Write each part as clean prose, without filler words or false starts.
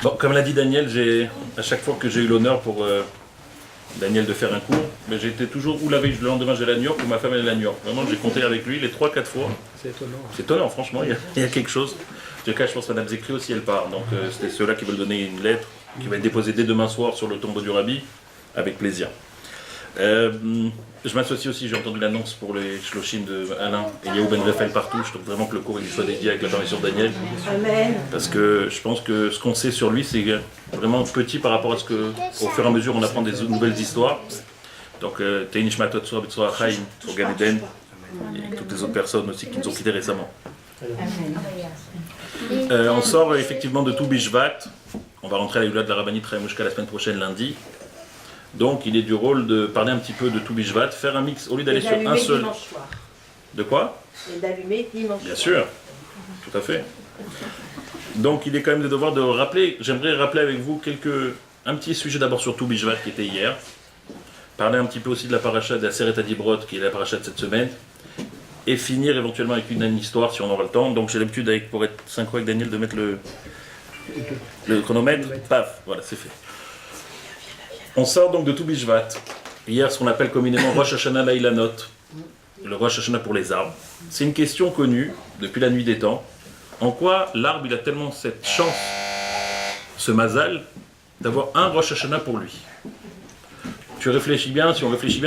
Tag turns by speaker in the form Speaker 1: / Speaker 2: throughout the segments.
Speaker 1: Bon, comme l'a dit Daniel, à chaque fois que j'ai eu l'honneur pour Daniel de faire un cours, mais j'étais toujours ou la veille, le lendemain j'allais à New York ou ma femme allait à New York. Vraiment, j'ai compté avec lui les 3-4 fois.
Speaker 2: C'est étonnant.
Speaker 1: C'est étonnant, franchement, il y a quelque chose. En tout cas, je pense que Mme Zekri aussi, elle part. Donc c'était ceux-là qui veulent donner une lettre qui va être déposée dès demain soir sur le tombeau du Rabbi, avec plaisir. Je m'associe aussi, j'ai entendu l'annonce pour les shloshim de Alain et Yahou Ben Raphaël partout. Je trouve vraiment que le cours il soit dédié avec la permission de Daniel.
Speaker 3: Amen.
Speaker 1: Parce que je pense que ce qu'on sait sur lui, c'est vraiment petit par rapport à ce que, au fur et à mesure, on apprend des nouvelles histoires. Donc, Teinish Matotsoa, Betsoa Chaim, au Gan Eden, et toutes les autres personnes aussi qui nous ont quittés récemment. On sort effectivement de tout Bishvat. On va rentrer à la Yula de la Rabbanit Raïmouchka la semaine prochaine, lundi. Donc, il est du rôle de parler un petit peu de tout Bishvat, faire un mix, au lieu d'aller sur un seul.
Speaker 3: Soir.
Speaker 1: De quoi?
Speaker 3: Et d'allumer dimanche.
Speaker 1: Bien sûr, tout à fait. Donc, il est quand même le devoir de rappeler, j'aimerais rappeler avec vous un petit sujet d'abord sur tout Bishvat qui était hier. Parler un petit peu aussi de la paracha de la Seret Adibrot, qui est la paracha de cette semaine. Et finir éventuellement avec une histoire si on aura le temps. Donc, j'ai l'habitude, pour être synchro avec Daniel, de mettre le chronomètre. Paf, voilà, c'est fait. On sort donc de tout Bishvat. Hier, ce qu'on appelle communément Rosh Hashanah Lailanot, le Rosh Hashanah pour les arbres. C'est une question connue depuis la nuit des temps. En quoi l'arbre il a tellement cette chance, ce mazal, d'avoir un Rosh Hashanah pour lui. Si on réfléchit bien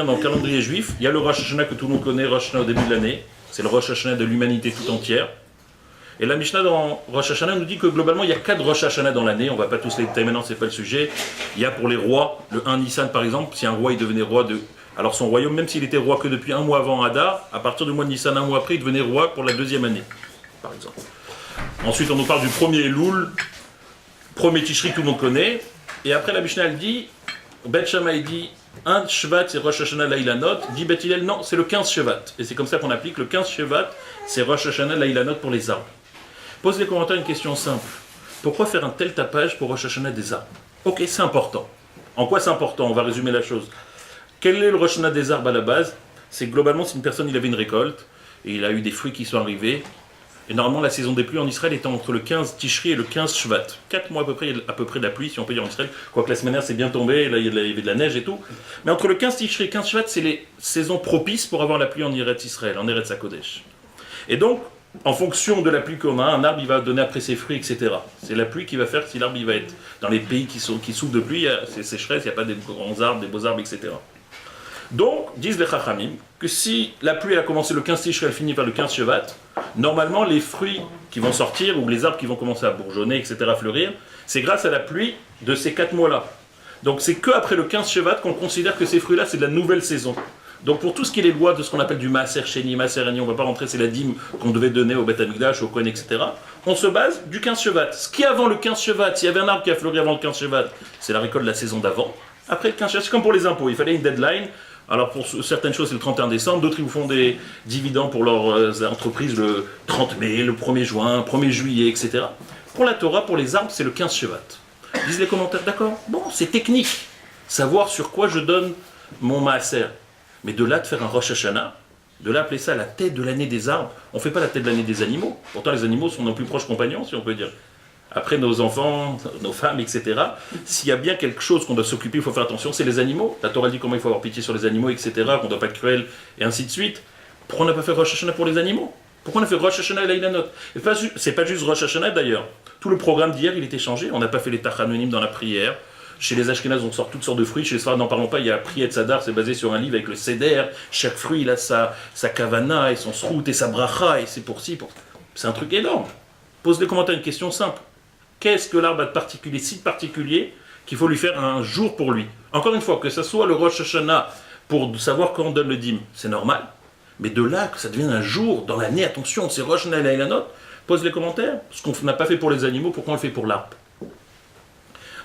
Speaker 1: dans le calendrier juif, il y a le Rosh Hashanah que tout le monde connaît, Rosh Hashanah au début de l'année. C'est le Rosh Hashanah de l'humanité tout entière. Et la Mishnah dans Rosh Hashanah nous dit que globalement il y a 4 Rosh Hashanah dans l'année, on ne va pas tous les détailler maintenant, c'est pas le sujet. Il y a pour les rois, le 1 Nissan par exemple, si un roi il devenait roi de... Alors son royaume, même s'il était roi que depuis un mois avant Hadar, à partir du mois de Nissan, un mois après, il devenait roi pour la 2e année, par exemple. Ensuite on nous parle du premier Elul, premier Tishri que tout le monde connaît, et après la Mishnah elle dit, Bet Shammai dit, un Shvat c'est Rosh Hashanah Lailanot, dit Bet Hillel non, c'est le 15 Shvat. Et c'est comme ça qu'on applique, le 15 Shvat c'est Rosh Hashanah Lailanot pour les arbres. Pose les commentaires une question simple. Pourquoi faire un tel tapage pour Rosh Hashanah des arbres? Ok, c'est important. En quoi c'est important? On va résumer la chose. Quel est le Rosh Hashanah des arbres à la base? C'est globalement si une personne il avait une récolte et il a eu des fruits qui sont arrivés. Et normalement la saison des pluies en Israël était entre le 15 Tishri et le 15 Shvat. 4 mois à peu près de la pluie si on peut dire en Israël. Quoique la semaine dernière c'est bien tombé, là il y avait de la neige et tout. Mais entre le 15 Tishri et le 15 Shvat c'est les saisons propices pour avoir la pluie en Eretz Israël, en Eretz HaKodesh. Et donc en fonction de la pluie qu'on a, un arbre il va donner après ses fruits, etc. C'est la pluie qui va faire si l'arbre il va être dans les pays qui souffrent de pluie, c'est sécheresse, il n'y a pas des grands arbres, des beaux arbres, etc. Donc, disent les Chachamim, que si la pluie a commencé le 15 Tishri, elle finit par le 15 Shevat, normalement les fruits qui vont sortir, ou les arbres qui vont commencer à bourgeonner, etc., à fleurir, c'est grâce à la pluie de ces 4 mois-là. Donc c'est qu'après le 15 Shevat qu'on considère que ces fruits-là, c'est de la nouvelle saison. Donc pour tout ce qui est les lois de ce qu'on appelle du Maaser Sheni, Maaser Ani, on ne va pas rentrer, c'est la dîme qu'on devait donner au Beth Amikdash, au Kohen, etc. On se base du 15 Shevat. Ce qui est avant le 15 Shevat, s'il y avait un arbre qui a fleuri avant le 15 Shevat, c'est la récolte de la saison d'avant. Après le 15 Shevat, c'est comme pour les impôts, il fallait une deadline. Alors pour certaines choses c'est le 31 décembre, d'autres ils vous font des dividendes pour leurs entreprises le 30 mai, le 1er juin, 1er juillet, etc. Pour la Torah, pour les arbres, c'est le 15 Shevat. Disent les commentaires, d'accord? Bon, c'est technique. Savoir sur quoi je donne mon Maaser. Mais de là de faire un Rosh Hashanah, de là appeler ça la tête de l'année des arbres, on ne fait pas la tête de l'année des animaux. Pourtant les animaux sont nos plus proches compagnons, si on peut dire. Après nos enfants, nos femmes, etc. S'il y a bien quelque chose qu'on doit s'occuper, il faut faire attention, c'est les animaux. La Torah dit comment il faut avoir pitié sur les animaux, etc., qu'on ne doit pas être cruel, et ainsi de suite. Pourquoi on n'a pas fait Rosh Hashanah pour les animaux? Pourquoi on a fait Rosh Hashanah et Lailanot? C'est pas juste Rosh Hashanah d'ailleurs. Tout le programme d'hier, il était changé. On n'a pas fait les Tachanonim dans la prière. Chez les Ashkénazes, on sort toutes sortes de fruits. Chez les Sfarad, n'en parlons pas, il y a Priet Sadar, c'est basé sur un livre avec le Seder. Chaque fruit, il a sa kavana et son srout et sa bracha, et c'est pour ci, pour... C'est un truc énorme. Pose les commentaires une question simple. Qu'est-ce que l'arbre a de particulier, si particulier, qu'il faut lui faire un jour pour lui? Encore une fois, que ce soit le Rosh Hashanah pour savoir quand on donne le dîme, c'est normal. Mais de là, que ça devienne un jour dans l'année, attention, c'est Rosh Hashanah et Lailanot, pose les commentaires. Ce qu'on n'a pas fait pour les animaux, pourquoi on le fait pour l'arbre?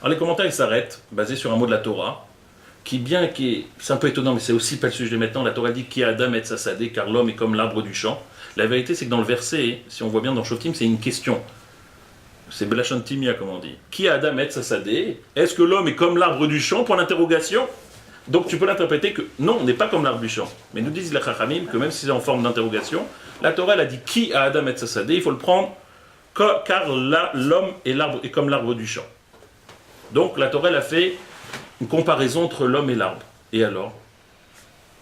Speaker 1: Alors les commentaires ils s'arrêtent, basés sur un mot de la Torah, c'est un peu étonnant, mais c'est aussi pas le sujet maintenant. La Torah dit Ki Adam et Sassadeh, car l'homme est comme l'arbre du champ. La vérité c'est que dans le verset, si on voit bien dans Shoftim, c'est une question. C'est Belashon Timia comme on dit. Ki Adam et Sassadeh, est-ce que l'homme est comme l'arbre du champ? Point d'interrogation. Donc tu peux l'interpréter que non, on n'est pas comme l'arbre du champ. Mais nous disent les Chachamim que même si c'est en forme d'interrogation, la Torah elle a dit Ki Adam et Sassadeh, il faut le prendre car là l'homme est comme l'arbre du champ. Donc la Torah elle a fait une comparaison entre l'homme et l'arbre. Et alors?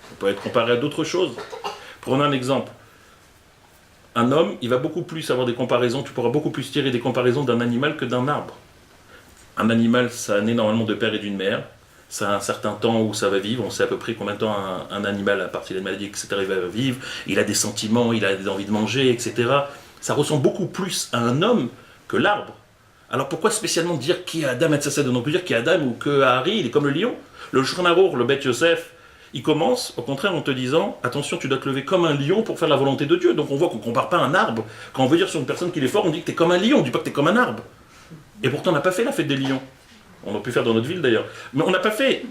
Speaker 1: Ça peut être comparé à d'autres choses. Prenons un exemple. Un homme, il va beaucoup plus avoir des comparaisons, tu pourras beaucoup plus tirer des comparaisons d'un animal que d'un arbre. Un animal, ça naît normalement de père et d'une mère. Ça a un certain temps où ça va vivre. On sait à peu près combien de temps un animal, à partir des maladies, etc., il va vivre. Il a des sentiments, il a des envies de manger, etc. Ça ressemble beaucoup plus à un homme que l'arbre. Alors pourquoi spécialement dire qui est Adam et Tzatzad? On peut dire qui est Adam ou que Harry, il est comme le lion. Le Shulchan Aruch, le Beth Yosef, il commence au contraire en te disant attention, tu dois te lever comme un lion pour faire la volonté de Dieu. Donc on voit qu'on ne compare pas un arbre. Quand on veut dire sur une personne qui est forte, on dit que tu es comme un lion, on ne dit pas que tu es comme un arbre. Et pourtant on n'a pas fait la fête des lions. On aurait pu faire dans notre ville d'ailleurs. Mais on n'a pas fait.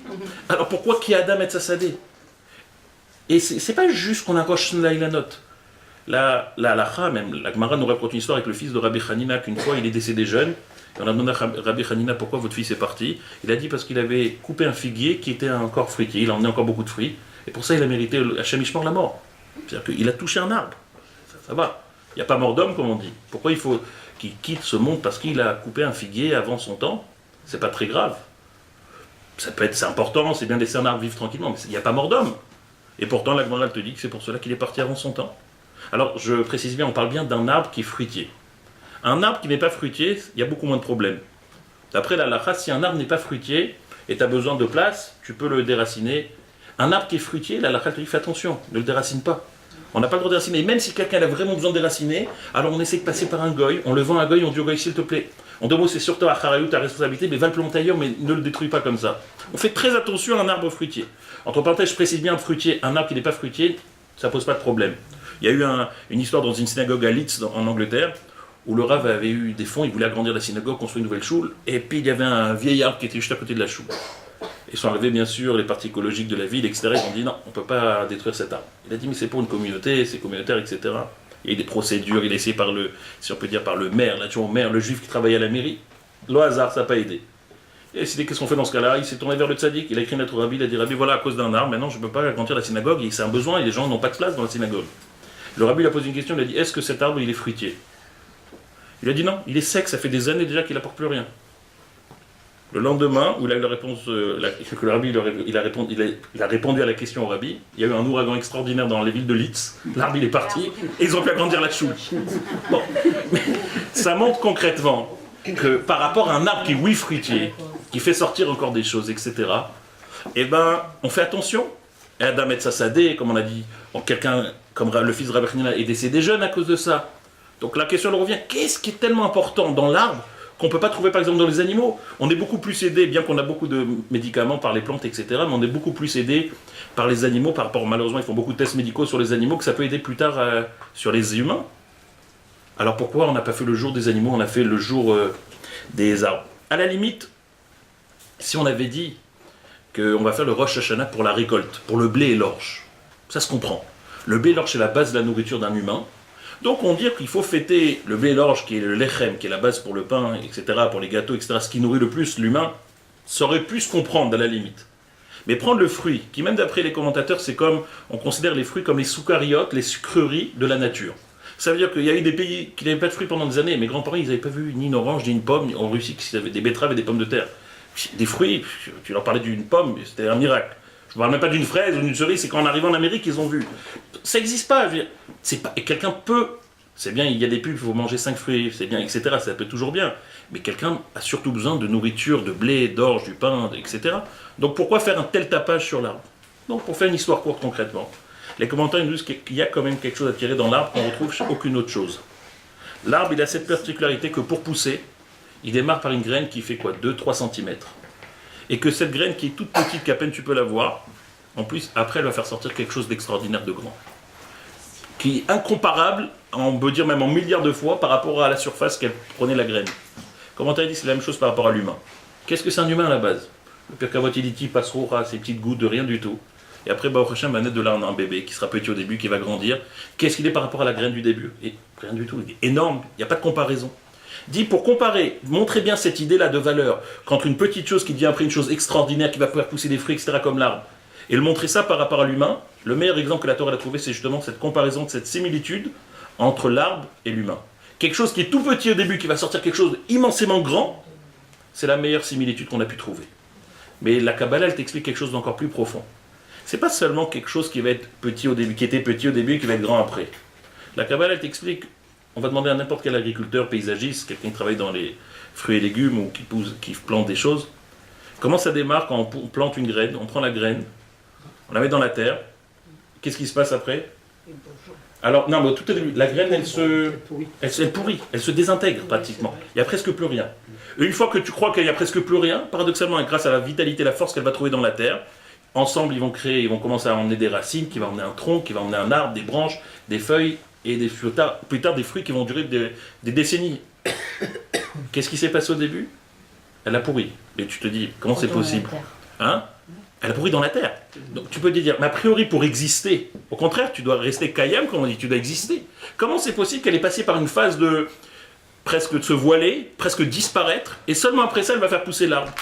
Speaker 1: Alors pourquoi qui est Adam et Tzatzadé? Et c'est pas juste qu'on accroche la note. La halakha, même, la Gemara nous raconte une histoire avec le fils de Rabbi Hanina, qu'une fois il est décédé jeune. Et on a demandé à Rabbi Hanina pourquoi votre fils est parti. Il a dit parce qu'il avait coupé un figuier qui était encore fruitier. Il a emmené encore beaucoup de fruits. Et pour ça il a mérité Hachem Ishmor la mort. C'est-à-dire qu'il a touché un arbre. Ça va. Il n'y a pas mort d'homme comme on dit. Pourquoi il faut qu'il quitte ce monde parce qu'il a coupé un figuier avant son temps? C'est pas très grave. C'est important, c'est bien de laisser un arbre vivre tranquillement, mais il n'y a pas mort d'homme. Et pourtant, la Gemara te dit que c'est pour cela qu'il est parti avant son temps. Alors, je précise bien, on parle bien d'un arbre qui est fruitier. Un arbre qui n'est pas fruitier, il y a beaucoup moins de problèmes. D'après la halakha, si un arbre n'est pas fruitier et tu as besoin de place, tu peux le déraciner. Un arbre qui est fruitier, la halakha te dit fais attention, ne le déracine pas. On n'a pas le droit de déraciner. Même si quelqu'un a vraiment besoin de déraciner, alors on essaie de passer par un goy, on le vend à un goy, on dit au goy s'il te plaît. On demande c'est sur toi, ta responsabilité, mais va le planter ailleurs, mais ne le détruis pas comme ça. On fait très attention à un arbre fruitier. Entre parenthèses, je précise bien un fruitier, un arbre qui n'est pas fruitier, ça ne pose pas de problème. Il y a eu une histoire dans une synagogue à Leeds, en Angleterre, où le Rav avait eu des fonds, il voulait agrandir la synagogue, construire une nouvelle choule, et puis il y avait un vieil arbre qui était juste à côté de la choule. Ils sont arrivés bien sûr, les partis écologiques de la ville, etc. Ils ont dit non, on ne peut pas détruire cet arbre. Il a dit mais c'est pour une communauté, c'est communautaire, etc. Il y a eu des procédures, il a essayé par le, si on peut dire par le maire, l'adjoint au maire, le juif qui travaillait à la mairie. Le hasard, ça n'a pas aidé. Et il qu'est-ce qu'on fait dans ce cas-là? Il s'est tourné vers le tzaddik, il a écrit une lettre au rabbi, il a dit rabbi, voilà, à cause d'un arbre, maintenant je ne peux pas agrandir la synagogue, et c'est un besoin, et les gens n'ont pas de place dans la synagogue. Le rabbi lui a posé une question, il a dit est-ce que cet arbre il est fruitier? Il a dit non, il est sec, ça fait des années déjà qu'il n'apporte plus rien. Le lendemain, où il a eu la réponse, que le rabbi il a répondu à la question au rabbi, il y a eu un ouragan extraordinaire dans les villes de Leeds, l'arbre il est parti, et ils ont pu agrandir la choule. Bon, mais ça montre concrètement que par rapport à un arbre qui est oui fruitier, qui fait sortir encore des choses, etc., eh ben, on fait attention. Et Adam et Tzatzadé, comme on a dit, quelqu'un comme le fils de Rabbi Hanina est décédé jeune à cause de ça. Donc la question revient, qu'est-ce qui est tellement important dans l'arbre qu'on ne peut pas trouver par exemple dans les animaux? On est beaucoup plus aidé, bien qu'on a beaucoup de médicaments par les plantes, etc., mais on est beaucoup plus aidé par les animaux, par rapport, malheureusement, ils font beaucoup de tests médicaux sur les animaux, que ça peut aider plus tard sur les humains. Alors pourquoi on n'a pas fait le jour des animaux, on a fait le jour des arbres? À la limite, si on avait dit qu'on va faire le Rosh Hashanah pour la récolte, pour le blé et l'orge, ça se comprend. Le blé et l'orge, c'est la base de la nourriture d'un humain. Donc on dit qu'il faut fêter le blé et l'orge, qui est le lechem, qui est la base pour le pain, etc., pour les gâteaux, etc., ce qui nourrit le plus l'humain, ça aurait pu se comprendre à la limite. Mais prendre le fruit, qui même d'après les commentateurs, c'est comme, on considère les fruits comme les soukariotes, les sucreries de la nature. Ça veut dire qu'il y a eu des pays qui n'avaient pas de fruits pendant des années. Mes grands-parents, ils n'avaient pas vu ni une orange, ni une pomme. En Russie, ils avaient des betteraves et des pommes de terre. Des fruits, tu leur parlais d'une pomme, c'était un miracle. Je ne parle même pas d'une fraise ou d'une cerise, c'est qu'en arrivant en Amérique, ils ont vu. Ça n'existe pas. Et quelqu'un peut, c'est bien, il y a des pubs, il faut manger 5 fruits, c'est bien, etc. Ça peut toujours bien. Mais quelqu'un a surtout besoin de nourriture, de blé, d'orge, du pain, etc. Donc pourquoi faire un tel tapage sur l'arbre? Donc pour faire une histoire courte concrètement. Les commentaires nous disent qu'il y a quand même quelque chose à tirer dans l'arbre qu'on retrouve chez aucune autre chose. L'arbre, il a cette particularité que pour pousser, il démarre par une graine qui fait quoi, 2-3 cm. Et que cette graine qui est toute petite, qu'à peine tu peux la voir, en plus, après, elle va faire sortir quelque chose d'extraordinaire, de grand. Qui est incomparable, on peut dire même en milliards de fois, par rapport à la surface qu'elle prenait la graine. Commentaire dit c'est la même chose par rapport à l'humain. Qu'est-ce que c'est un humain à la base? Le Père Kavot passera ces petites gouttes de rien du tout. Et après, au prochain, va naître de là un bébé qui sera petit au début, qui va grandir. Qu'est-ce qu'il est par rapport à la graine du début? Et rien du tout, il est énorme, il n'y a pas de comparaison. Dit pour comparer, montrez bien cette idée-là de valeur, qu'entre une petite chose qui devient après une chose extraordinaire, qui va pouvoir pousser des fruits, etc., comme l'arbre, et le montrer ça par rapport à l'humain, le meilleur exemple que la Torah a trouvé, c'est justement cette comparaison, cette similitude entre l'arbre et l'humain. Quelque chose qui est tout petit au début, qui va sortir quelque chose d'immensément grand, c'est la meilleure similitude qu'on a pu trouver. Mais la Kabbalah, elle t'explique quelque chose d'encore plus profond. C'est pas seulement quelque chose qui va être petit au début, qui était petit au début et qui va être grand après. La Kabbalah, elle t'explique, on va demander à n'importe quel agriculteur, paysagiste, quelqu'un qui travaille dans les fruits et légumes ou qui plante des choses, comment ça démarre quand on plante une graine, on prend la graine, on la met dans la terre, qu'est-ce qui se passe après? Alors, non, mais tout au début, la graine, elle pourrit, elle se désintègre pratiquement. Il n'y a presque plus rien. Et une fois que tu crois qu'il n'y a presque plus rien, paradoxalement, grâce à la vitalité, la force qu'elle va trouver dans la terre, ensemble, ils vont commencer à emmener des racines, qui vont emmener un tronc, qui va emmener un arbre, des branches, des feuilles, et plus tard des fruits qui vont durer des décennies. Qu'est-ce qui s'est passé au début? Elle a pourri. Et tu te dis, comment c'est possible? Hein? Elle a pourri dans la terre. Donc tu peux te dire, mais a priori pour exister, au contraire, tu dois rester kayam, comme on dit, tu dois exister. Comment c'est possible qu'elle est passée par une phase de presque de se voiler, presque disparaître, et seulement après ça, elle va faire pousser l'arbre?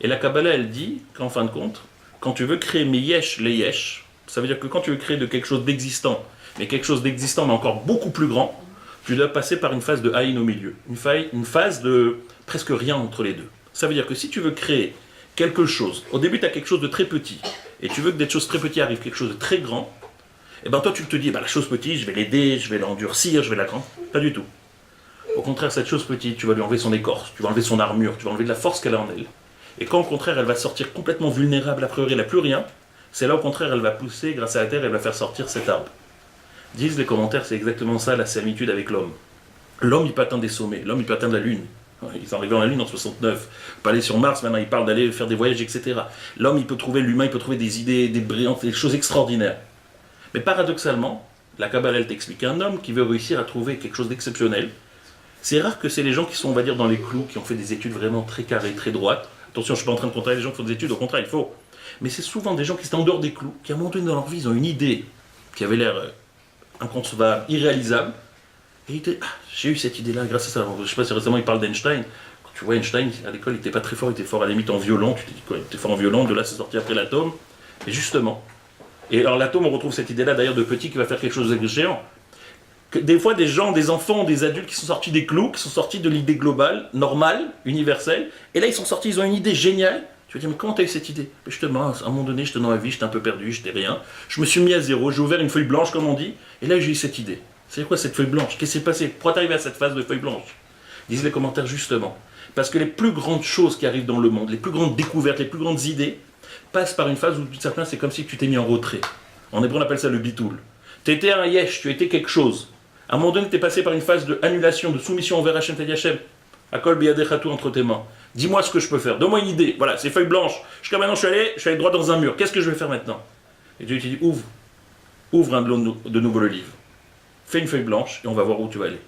Speaker 1: Et la Kabbalah, elle dit qu'en fin de compte, quand tu veux créer mes yesh, les yesh, ça veut dire que quand tu veux créer de quelque chose d'existant, mais quelque chose d'existant, mais encore beaucoup plus grand, tu dois passer par une phase de haïn au milieu, une phase de presque rien entre les deux. Ça veut dire que si tu veux créer quelque chose, au début tu as quelque chose de très petit, et tu veux que des choses très petites arrivent, quelque chose de très grand, et bien toi tu te dis, la chose petite, je vais l'aider, je vais l'endurcir, je vais la grandir. Pas du tout. Au contraire, cette chose petite, tu vas lui enlever son écorce, tu vas enlever son armure, tu vas enlever de la force qu'elle a en elle. Et quand au contraire elle va sortir complètement vulnérable, a priori elle n'a plus rien, c'est là au contraire elle va pousser grâce à la terre, elle va faire sortir cet arbre. Disent les commentaires, c'est exactement ça la similitude avec l'homme. L'homme il peut atteindre des sommets, l'homme il peut atteindre la lune. Ils sont arrivés dans la lune en 69. On peut aller sur Mars, maintenant ils parlent d'aller faire des voyages, etc. L'homme il peut trouver, l'humain il peut trouver des idées, des brillantes, des choses extraordinaires. Mais paradoxalement, la Kabbalah elle t'explique qu'un homme qui veut réussir à trouver quelque chose d'exceptionnel, c'est rare que c'est les gens qui sont, on va dire, dans les clous, qui ont fait des études vraiment très carrées, très droites. Attention, je ne suis pas en train de contrarier les gens qui font des études, au contraire, il faut. Mais c'est souvent des gens qui sont en dehors des clous, qui à un moment donné dans leur vie, ils ont une idée qui avait l'air inconcevable, irréalisable. Et ils disent, j'ai eu cette idée-là grâce à ça. Alors, je ne sais pas si récemment il parle d'Einstein. Quand tu vois Einstein, à l'école, il n'était pas très fort, il était fort à la limite en violon. Tu te dis quoi, il était fort en violon, de là c'est sorti après l'atome. Et justement. Et alors l'atome, on retrouve cette idée-là d'ailleurs de petit qui va faire quelque chose de géant. Que des fois, des gens, des enfants, des adultes qui sont sortis des clous, qui sont sortis de l'idée globale, normale, universelle, et là ils sont sortis, ils ont une idée géniale. Tu vas dire, mais comment tu as eu cette idée? Justement, à un moment donné, j'étais dans ma vie, j'étais un peu perdu, j'étais rien. Je me suis mis à zéro, j'ai ouvert une feuille blanche, comme on dit, et là j'ai eu cette idée. C'est quoi cette feuille blanche? Qu'est-ce qui s'est passé? Pourquoi t'es arrivé à cette phase de feuille blanche? Disent les commentaires justement. Parce que les plus grandes choses qui arrivent dans le monde, les plus grandes découvertes, les plus grandes idées, passent par une phase où certains, c'est comme si tu t'es mis en retrait. En hébreu, on appelle ça le bitoul. Tu étais un yesh, tu étais quelque chose. À un moment donné, tu es passé par une phase d'annulation, de soumission envers Hachem, t'as dit Hachem, Akol biyadechatou entre tes mains. Dis-moi ce que je peux faire, donne-moi une idée. Voilà, ces feuilles blanches. Jusqu'à maintenant, je suis allé droit dans un mur. Qu'est-ce que je vais faire maintenant? Et Dieu te dit, ouvre de nouveau le livre. Fais une feuille blanche et on va voir où tu vas aller.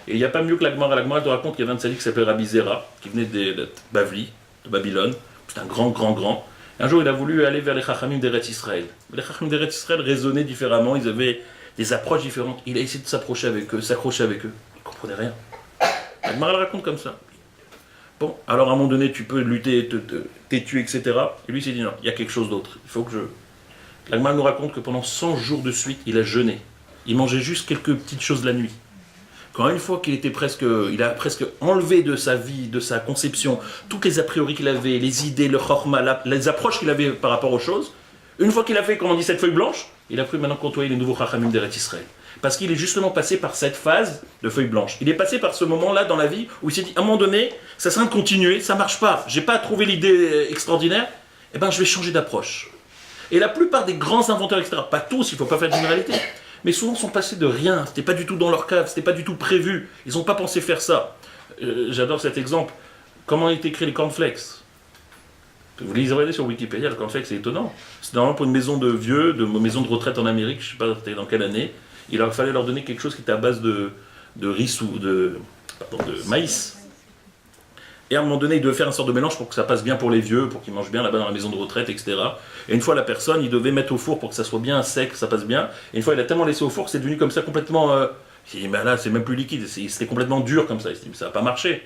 Speaker 1: Et il n'y a pas mieux que l'Agmara. L'Agmara te raconte qu'il y avait un tzaddik qui s'appelait Rabbi Zera, qui venait de Bavli, de Babylone. C'est un grand. Un jour, il a voulu aller vers les Chachamim d'Eretz Israël. Les Chachamim d'Eretz Israël raisonnaient différemment, ils avaient des approches différentes. Il a essayé de s'approcher avec eux, s'accrocher avec eux. Il ne comprenait rien. L'Agmara le raconte comme ça. Bon, alors à un moment donné, tu peux lutter, t'es etc. Et lui, il s'est dit non, il y a quelque chose d'autre. Il faut que je. L'Agmara nous raconte que pendant 100 jours de suite, il a jeûné. Il mangeait juste quelques petites choses la nuit. Quand une fois qu'il était il a presque enlevé de sa vie, de sa conception, toutes les a priori qu'il avait, les idées, le chorma, les approches qu'il avait par rapport aux choses, une fois qu'il a fait, comme on dit, cette feuille blanche, il a pu maintenant côtoyer les nouveaux chachamim d'Eretz Israël. Parce qu'il est justement passé par cette phase de feuille blanche. Il est passé par ce moment-là dans la vie où il s'est dit, à un moment donné, ça sert à rien de continuer, ça marche pas, j'ai pas trouvé l'idée extraordinaire, eh ben je vais changer d'approche. Et la plupart des grands inventeurs, etc., pas tous, il ne faut pas faire de généralité, mais souvent sont passés de rien, c'était pas du tout dans leur cave, c'était pas du tout prévu, ils n'ont pas pensé faire ça. J'adore cet exemple. Comment ont été créés les cornflakes? Vous les regardez sur Wikipédia, le cornflakes, c'est étonnant. C'est normalement pour une maison de vieux, de maison de retraite en Amérique, je ne sais pas dans quelle année, il leur fallait leur donner quelque chose qui était à base de riz ou de maïs. Et à un moment donné, il devait faire un sort de mélange pour que ça passe bien pour les vieux, pour qu'ils mangent bien là-bas dans la maison de retraite, etc. Et une fois la personne, il devait mettre au four pour que ça soit bien sec, que ça passe bien. Et une fois, il a tellement laissé au four que c'est devenu comme ça complètement... il dit, mais là, c'est même plus liquide, c'était complètement dur comme ça. Il s'est dit, mais ça va pas marcher.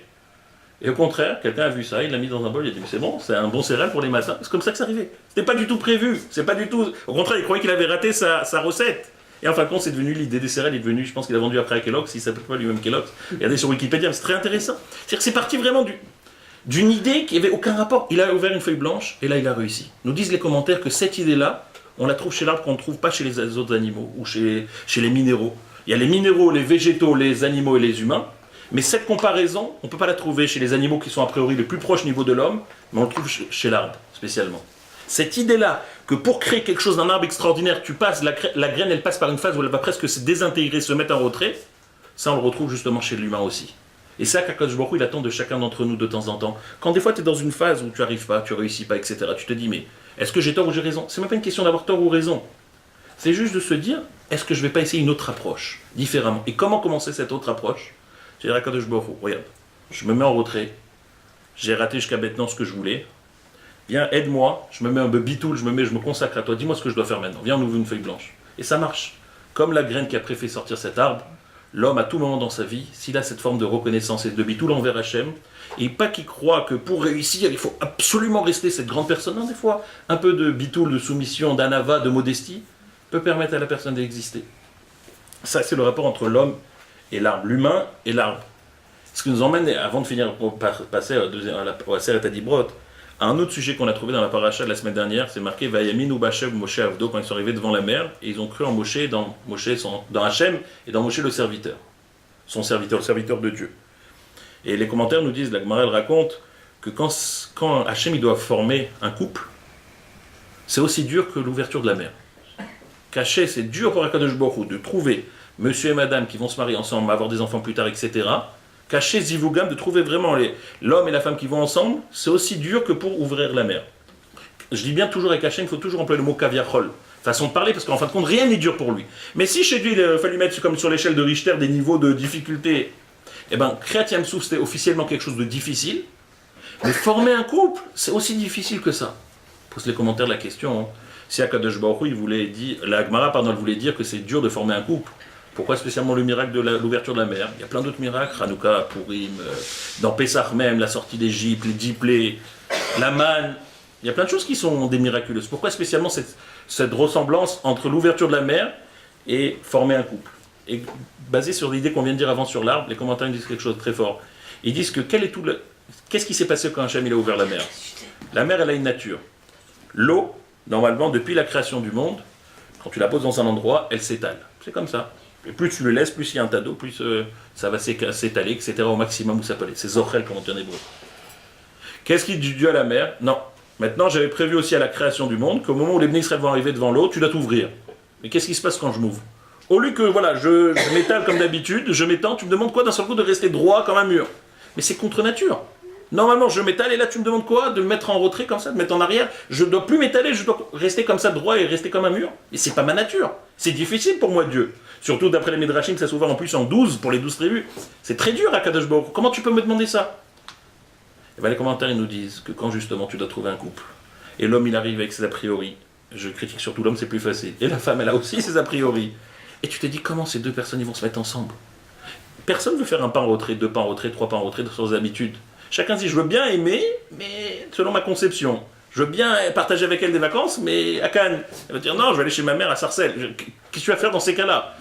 Speaker 1: Et au contraire, quelqu'un a vu ça, il l'a mis dans un bol, il a dit, mais c'est bon, c'est un bon céréal pour les matins. C'est comme ça que ça arrivait. C'était pas du tout prévu, c'est pas du tout... Au contraire, il croyait qu'il avait raté sa recette. Et en fin de compte, c'est devenu l'idée des céréales, est devenue, je pense qu'il a vendu après à Kellogg's, s'il s'appelle pas lui-même Kellogg's. Regardez sur Wikipédia, c'est très intéressant. C'est-à-dire que c'est parti vraiment d'une idée qui n'avait aucun rapport. Il a ouvert une feuille blanche et là il a réussi. Nous disent les commentaires que cette idée-là, on la trouve chez l'arbre qu'on ne trouve pas chez les autres animaux ou chez les minéraux. Il y a les minéraux, les végétaux, les animaux et les humains, mais cette comparaison, on ne peut pas la trouver chez les animaux qui sont a priori les plus proches niveau de l'homme, mais on le trouve chez l'arbre spécialement. Cette idée-là, que pour créer quelque chose d'un arbre extraordinaire, tu passes, la graine elle passe par une phase où elle va presque se désintégrer, se mettre en retrait, ça on le retrouve justement chez l'humain aussi. Et ça, qu'Akadosh Baruch Hu, il attend de chacun d'entre nous de temps en temps. Quand des fois tu es dans une phase où tu n'arrives pas, tu ne réussis pas, etc., tu te dis, mais est-ce que j'ai tort ou j'ai raison? C'est même pas une question d'avoir tort ou raison. C'est juste de se dire, est-ce que je ne vais pas essayer une autre approche, différemment? Et comment commencer cette autre approche? Je dirais à Akadosh Baruch Hu, regarde, je me mets en retrait, j'ai raté jusqu'à maintenant ce que je voulais, viens, aide-moi, je me mets un peu bitoul, je me consacre à toi, dis-moi ce que je dois faire maintenant, viens, on ouvre une feuille blanche. Et ça marche. Comme la graine qui a fait sortir cet arbre, l'homme, à tout moment dans sa vie, s'il a cette forme de reconnaissance et de bitoul envers Hachem, et pas qu'il croit que pour réussir, il faut absolument rester cette grande personne, non, des fois, un peu de bitoul, de soumission, d'anava, de modestie, peut permettre à la personne d'exister. Ça, c'est le rapport entre l'homme et l'arbre, l'humain et l'arbre. Ce qui nous emmène, avant de finir, par passer à Seret Adibrot, à un autre sujet qu'on a trouvé dans la paracha de la semaine dernière, c'est marqué Vayamin ou Bashev Moshe Avdo, quand ils sont arrivés devant la mer, et ils ont cru en Moshe, dans Hachem, et dans Moshe le serviteur. Son serviteur, le serviteur de Dieu. Et les commentaires nous disent, la Gemara elle raconte, que quand Hachem il doit former un couple, c'est aussi dur que l'ouverture de la mer. Caché, c'est dur pour Akadosh Baruch Hu de trouver monsieur et madame qui vont se marier ensemble, avoir des enfants plus tard, etc. Caché Zivugam, de trouver vraiment l'homme et la femme qui vont ensemble, c'est aussi dur que pour ouvrir la mer. Je dis bien toujours avec Hachem, il faut toujours employer le mot kaviachol, façon de parler, parce qu'en fin de compte, rien n'est dur pour lui. Mais si chez lui, il a fallu mettre comme sur l'échelle de Richter des niveaux de difficulté, eh bien, Kriyat Yam-Souf, c'était officiellement quelque chose de difficile, mais former un couple, c'est aussi difficile que ça. Pose les commentaires de la question. Hein. Si Akadosh Baruch Hu, la Gemara, elle voulait dire que c'est dur de former un couple. Pourquoi spécialement le miracle de l'ouverture de la mer? Il y a plein d'autres miracles, Hanouka, Purim, dans Pessah même, la sortie d'Égypte, les 10 plaies, la manne. Il y a plein de choses qui sont des miraculeuses. Pourquoi spécialement cette ressemblance entre l'ouverture de la mer et former un couple? Et basé sur l'idée qu'on vient de dire avant sur l'arbre, les commentaires disent quelque chose de très fort. Ils disent que qu'est-ce qui s'est passé quand Hachem il a ouvert la mer? La mer, elle a une nature. L'eau, normalement, depuis la création du monde, quand tu la poses dans un endroit, elle s'étale. C'est comme ça. Et plus tu le laisses, plus il y a un tas d'eau, plus ça va s'étaler, etc. au maximum où ça peut aller. C'est Zochel, comme on dit en hébreu. Qu'est-ce qui est dû à la mer? Non. Maintenant, j'avais prévu aussi à la création du monde qu'au moment où les Bnei Israël vont arriver devant l'eau, tu dois t'ouvrir. Mais qu'est-ce qui se passe quand je m'ouvre? Au lieu que, voilà, je m'étale comme d'habitude, je m'étends, tu me demandes quoi d'un seul coup de rester droit comme un mur? Mais c'est contre nature. Normalement, je m'étale et là, tu me demandes quoi? De me mettre en retrait comme ça, de me mettre en arrière? Je ne dois plus m'étaler, je dois rester comme ça droit et rester comme un mur? Et c'est pas ma nature. C'est difficile pour moi, Dieu. Surtout d'après les Midrashim, ça s'ouvre en plus en 12 pour les 12 tribus. C'est très dur à Kadosh Baruch Hu. Comment tu peux me demander ça? Et bien les commentaires ils nous disent que quand justement tu dois trouver un couple, et l'homme il arrive avec ses a priori, je critique surtout l'homme, c'est plus facile, et la femme elle a aussi ses a priori, et tu te dis comment ces deux personnes ils vont se mettre ensemble? Personne ne veut faire un pas en retrait, 2 pas en retrait, 3 pas en retrait sans habitude. Chacun dit je veux bien aimer, mais selon ma conception. Je veux bien partager avec elle des vacances, mais à Cannes. Elle va dire non, je vais aller chez ma mère à Sarcelles. Qu'est-ce que tu vas faire dans ces cas-là?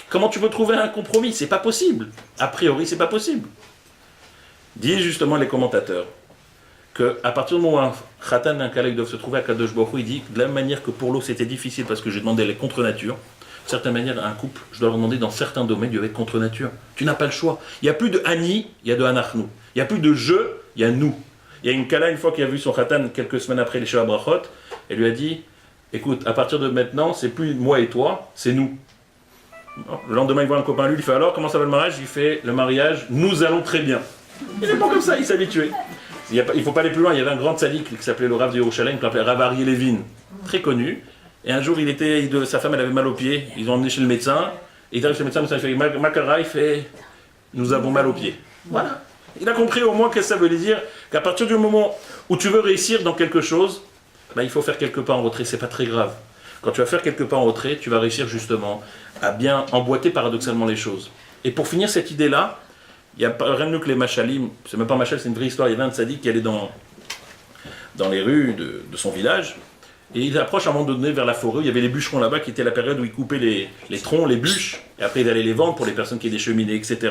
Speaker 1: Comment tu veux trouver un compromis? C'est pas possible. A priori, c'est pas possible. Disent justement les commentateurs qu'à partir du moment où un khatan et un kalek doivent se trouver à Kadosh Baruch Hu, il dit de la même manière que pour l'eau c'était difficile parce que j'ai demandé les contre-nature, de certaine manière à un couple, je dois leur demander dans certains domaines de être contre-nature. Tu n'as pas le choix. Il n'y a plus de Ani, il y a de Anachnu. Il n'y a plus de je, il y a nous. Il y a une Kala, une fois qu'il a vu son khatan quelques semaines après les Sheva Brachot, elle lui a dit écoute, à partir de maintenant, c'est plus moi et toi, c'est nous. Le lendemain, il voit un copain, lui, il fait alors, comment ça va le mariage? Il fait le mariage, nous allons très bien. Il n'est pas comme ça, il s'est habitué. Il ne faut pas aller plus loin, il y avait un grand tzaddik qui s'appelait le Rav de Yerushalayim, qui s'appelait Rav Aryeh Levin, très connu. Et un jour, sa femme, elle avait mal aux pieds, ils l'ont emmené chez le médecin, et il arrive chez le médecin, il fait Makara, il fait nous avons mal aux pieds. Voilà. Il a compris au moins qu'est-ce que ça veut dire, qu'à partir du moment où tu veux réussir dans quelque chose, ben, il faut faire quelques pas en retrait, c'est pas très grave. Quand tu vas faire quelques pas en retrait, tu vas réussir justement à bien emboîter paradoxalement les choses. Et pour finir cette idée-là, il n'y a rien de mieux que les machalim, c'est même pas un machal, c'est une vraie histoire, il y avait un tzaddik qui allait dans les rues de son village, et il approche à un moment donné vers la forêt, il y avait les bûcherons là-bas qui étaient la période où ils coupaient les troncs, les bûches, et après ils allaient les vendre pour les personnes qui étaient des cheminées, etc.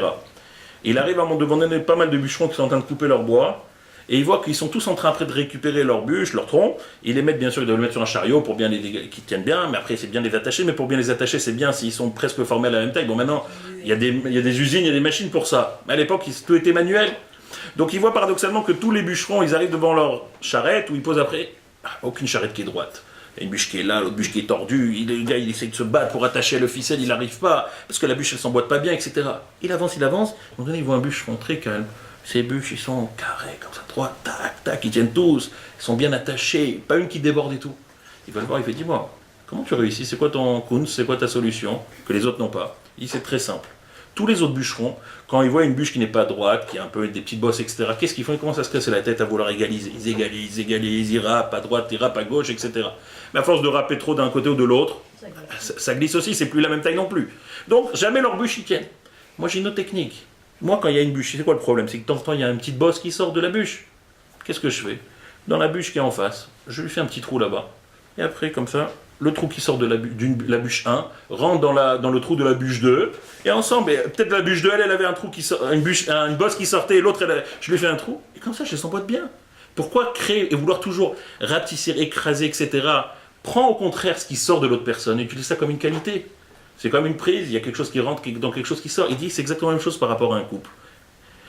Speaker 1: Et il arrive à un moment donné pas mal de bûcherons qui sont en train de couper leur bois, Et ils voient qu'ils sont tous en train après de récupérer leurs bûches, leurs troncs. Ils les mettent, bien sûr, ils doivent les mettre sur un chariot pour bien qu'ils tiennent bien. Mais après, c'est bien les attacher. Mais pour bien les attacher, c'est bien s'ils sont presque formés à la même taille. Bon, maintenant, il y a des usines, il y a des machines pour ça. Mais à l'époque, tout était manuel. Donc ils voient paradoxalement que tous les bûcherons, ils arrivent devant leur charrette où ils posent après aucune charrette qui est droite. Il y a une bûche qui est là, l'autre bûche qui est tordue. Le gars, il essaie de se battre pour attacher le ficelle, il n'arrive pas parce que la bûche, elle s'emboîte pas bien, etc. Il avance. À un moment donné, il voit un bûcheron très calme. Ces bûches, ils sont carrés, comme ça, droit, tac, tac, ils tiennent tous, ils sont bien attachés, pas une qui déborde et tout. Il va le voir, il fait, dis-moi, comment tu réussis? C'est quoi ton kunz? C'est quoi ta solution que les autres n'ont pas? Il dit, c'est très simple. Tous les autres bûcherons, quand ils voient une bûche qui n'est pas droite, qui a un peu des petites bosses, etc., qu'est-ce qu'ils font? Ils commencent à se casser la tête, à vouloir égaliser. Ils égalisent, ils râpent à droite, ils râpent à gauche, etc. Mais à force de râper trop d'un côté ou de l'autre, ça glisse aussi, c'est plus la même taille non plus. Donc, jamais leurs bûches y tiennent. Moi, j'ai une autre technique. Moi, quand il y a une bûche, c'est quoi le problème? C'est que de temps en temps, il y a une petite bosse qui sort de la bûche. Qu'est-ce que je fais? Dans la bûche qui est en face, je lui fais un petit trou là-bas. Et après, comme ça, le trou qui sort de la bûche 1 rentre dans le trou de la bûche 2. Et ensemble, peut-être la bûche 2, elle avait un trou qui sort, une bosse qui sortait, et l'autre, je lui fais un trou. Et comme ça, je s'emboîte bien. Pourquoi créer et vouloir toujours rapetisser, écraser, etc. Prends au contraire ce qui sort de l'autre personne et utilise ça comme une qualité. C'est comme une prise, il y a quelque chose qui rentre dans quelque chose qui sort. Il dit c'est exactement la même chose par rapport à un couple.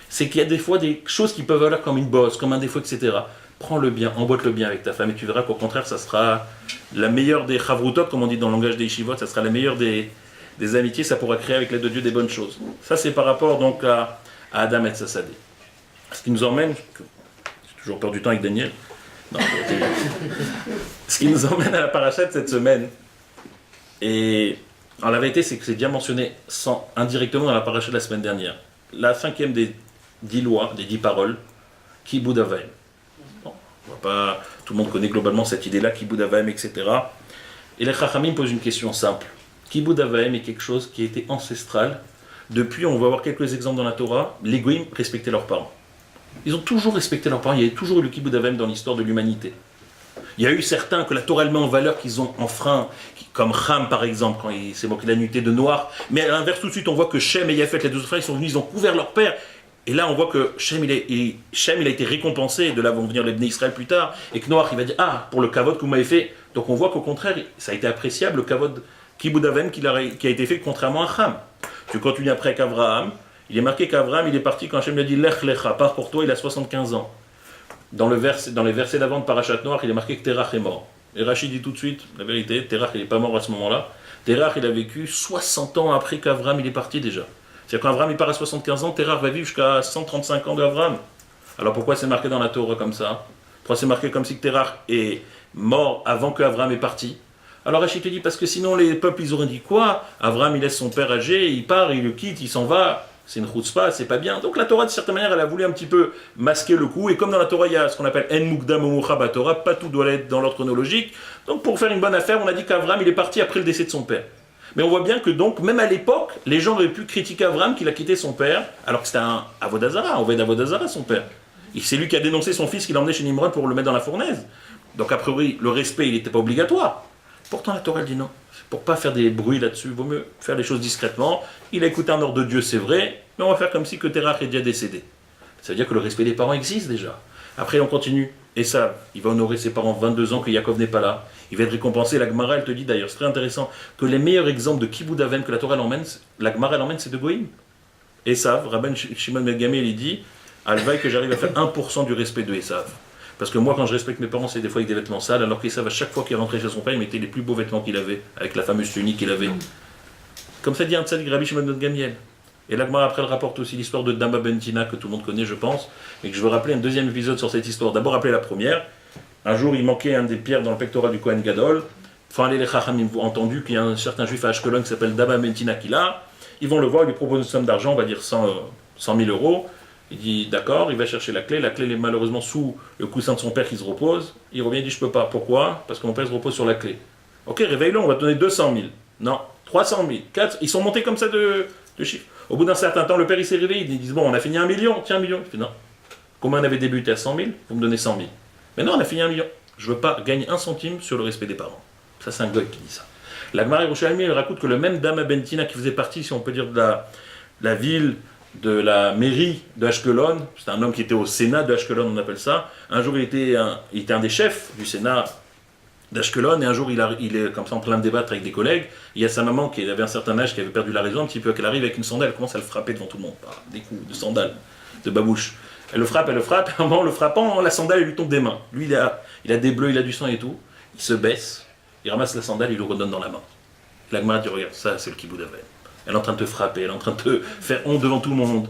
Speaker 1: C'est qu'il y a des fois des choses qui peuvent avoir comme une bosse, comme un défaut, etc. Prends-le bien, emboîte-le bien avec ta femme et tu verras qu'au contraire, ça sera la meilleure des chavrutot, comme on dit dans le langage des yeshivot, ça sera la meilleure des amitiés, ça pourra créer avec l'aide de Dieu des bonnes choses. Ça, c'est par rapport donc à Adam et Sassadé. Ce qui nous emmène, j'ai toujours peur du temps avec Daniel, non, ce qui nous emmène à la paracha de cette semaine. Et alors la vérité, c'est que c'est bien mentionné indirectement dans la paracha de la semaine dernière. La 5e des 10 lois, des 10 paroles, Kibud Avaim. Bon, tout le monde connaît globalement cette idée-là, Kibud Avaim, etc. Et les Chachamim posent une question simple. Kibud Avaim est quelque chose qui a été ancestral. Depuis, on va voir quelques exemples dans la Torah, les Goïm respectaient leurs parents. Ils ont toujours respecté leurs parents, il y a toujours eu le Kibud Avaim dans l'histoire de l'humanité. Il y a eu certains que la Torah elle met en valeur qu'ils ont enfreint, comme Ham par exemple, quand il s'est moqué de la nudité de noir. Mais à l'inverse, tout de suite, on voit que Shem et Yafet, les deux frères, ils sont venus, ils ont couvert leur père. Et là, on voit que Shem, il a été récompensé, de là vont venir les Bnei Israël plus tard, et que Noach, il va dire, ah, pour le kavod que vous m'avez fait. Donc on voit qu'au contraire, ça a été appréciable, le kavod Kibud Avaim qui a été fait contrairement à Ham. Tu continues après avec Abraham, il est marqué qu'Abraham, il est parti quand Shem lui a dit, Lech Lecha, pars pour toi, il a 75 ans. Dans les versets d'avant de Parashat Noach, il est marqué que Terach est mort. Et Rachid dit tout de suite, la vérité, Terach il n'est pas mort à ce moment-là. Terach il a vécu 60 ans après qu'Avram il est parti déjà. C'est-à-dire qu'Avram il part à 75 ans, Terach va vivre jusqu'à 135 ans d'Avram. Alors pourquoi c'est marqué dans la Torah comme ça? Pourquoi c'est marqué comme si Terach est mort avant qu'Avram est parti? Alors Rachid te dit, parce que sinon les peuples ils auraient dit quoi? Avram il laisse son père âgé, il part, il le quitte, il s'en va. C'est une chutzpah, c'est pas bien. Donc la Torah, de certaine manière, elle a voulu un petit peu masquer le coup. Et comme dans la Torah, il y a ce qu'on appelle En Mukdam Umucha Batorah, pas tout doit être dans l'ordre chronologique. Donc pour faire une bonne affaire, on a dit qu'Avram, il est parti après le décès de son père. Mais on voit bien que donc, même à l'époque, les gens auraient pu critiquer Avram qu'il a quitté son père, alors que c'était un Avodazara, Oved Avodazara, son père. Et c'est lui qui a dénoncé son fils qu'il a emmené chez Nimrod pour le mettre dans la fournaise. Donc a priori, le respect, il n'était pas obligatoire. Pourtant la Torah, elle dit non. Pour pas faire des bruits là-dessus, il vaut mieux faire les choses discrètement. Il a écouté un ordre de Dieu, c'est vrai, mais on va faire comme si que Terach est déjà décédé. Ça veut dire que le respect des parents existe déjà. Après, on continue. Et ça, il va honorer ses parents 22 ans que Yaakov n'est pas là. Il va être récompensé. La Gemara, elle te dit d'ailleurs, c'est très intéressant, que les meilleurs exemples de Kibud Avaim que la Torah l'emmène, la Gemara l'emmène, c'est de Goïm. Esav, Rabban Shimon ben Gamliel, il dit, Alvaï que j'arrive à faire 1% du respect de Esav. Parce que moi, quand je respecte mes parents, c'est des fois avec des vêtements sales, alors qu'Esav, à chaque fois qu'il rentrait chez son père, il mettait les plus beaux vêtements qu'il avait, avec la fameuse tunique qu'il avait. Comme ça dit un tzaddik, Rabbi Shimon ben Gamliel. Et l'Agmara après elle rapporte aussi l'histoire de Dama Bentina, que tout le monde connaît, je pense, et que je veux rappeler un deuxième épisode sur cette histoire. D'abord rappeler la première. Un jour, il manquait un des pierres dans le pectoral du Kohen Gadol. Enfin, les Chachamim ont entendu qu'il y a un certain juif à Ashkelon qui s'appelle Dama Bentina qui l'a. Ils vont le voir, ils lui proposent une somme d'argent, on va dire 100 000 euros. Il dit d'accord, il va chercher la clé. La clé est malheureusement sous le coussin de son père qui se repose. Il revient, il dit je peux pas. Pourquoi? Parce que mon père se repose sur la clé. Ok, réveille-le, on va te donner 200 000. Non, 300 000, 4. Ils sont montés comme ça de chiffres. Au bout d'un certain temps, le père il s'est réveillé. Ils disent bon, on a fini 1 million, tiens 1 million. Il fait non. Combien on avait débuté à 100 000? Vous me donnez 100 000. Mais non, on a fini 1 million. Je veux pas gagner un centime sur le respect des parents. Ça, c'est un goy qui dit ça. La Gemara Yerushalmi, elle raconte que le même Dama Bentina qui faisait partie, si on peut dire, de la ville de la mairie d'Ashkelon. C'est un homme qui était au Sénat d'Ashkelon, on appelle ça. Un jour, il était un des chefs du Sénat d'Ashkelon, et un jour, il est comme ça en train de débattre avec des collègues. Il y a sa maman qui avait un certain âge, qui avait perdu la raison un petit peu, qu'elle arrive avec une sandale, elle commence à le frapper devant tout le monde, par des coups de sandale, de babouche. Elle le frappe, et à un moment, en le frappant, la sandale, elle lui tombe des mains. Lui, il a des bleus, il a du sang et tout. Il se baisse, il ramasse la sandale, il le redonne dans la main. La Gemara dit, regarde, ça, c'est le kiboud avem. Elle est en train de te frapper, elle est en train de te faire honte devant tout le monde.